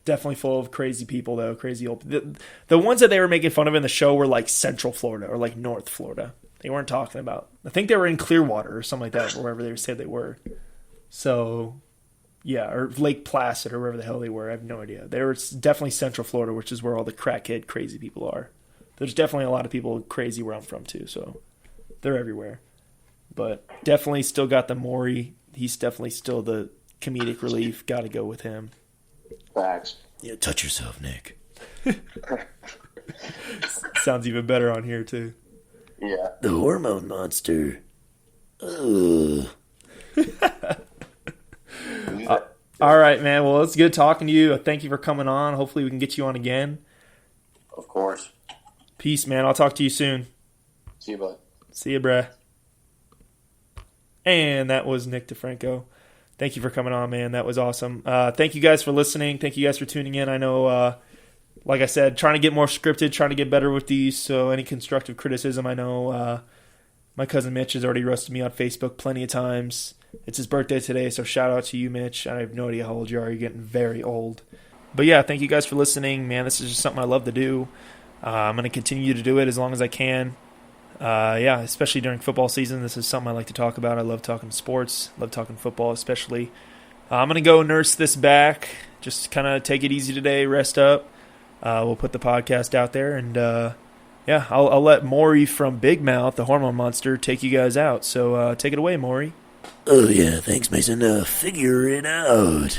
Definitely full of crazy people, though. Crazy old. The ones that they were making fun of in the show were like Central Florida or like North Florida. They weren't talking about. I think they were in Clearwater or something like that, or wherever they said they were. So, yeah, or Lake Placid or wherever the hell they were. I have no idea. They were definitely Central Florida, which is where all the crackhead crazy people are. There's definitely a lot of people crazy where I'm from too, so they're everywhere. But definitely still got the Maury. He's definitely still the comedic relief. Got to go with him. Facts. Yeah, touch yourself, Nick. Sounds even better on here too. Yeah. The hormone monster. Ugh. All right, man. Well, it's good talking to you. Thank you for coming on. Hopefully we can get you on again. Of course. Peace, man. I'll talk to you soon. See you, bud. See you, bruh. And that was Nick DiFranco. Thank you for coming on, man. That was awesome. Thank you guys for listening. Thank you guys for tuning in. I know, like I said, trying to get more scripted, trying to get better with these. So any constructive criticism, I know my cousin Mitch has already roasted me on Facebook plenty of times. It's his birthday today, so shout out to you, Mitch. I have no idea how old you are. You're getting very old. But yeah, thank you guys for listening. Man, this is just something I love to do. I'm going to continue to do it as long as I can. Yeah, especially during football season. This is something I like to talk about. I love talking sports. Love talking football especially. I'm going to go nurse this back. Just kind of take it easy today, rest up. We'll put the podcast out there. And, yeah, I'll let Maury from Big Mouth, the hormone monster, take you guys out. So take it away, Maury. Oh, yeah, thanks, Mason. Figure it out.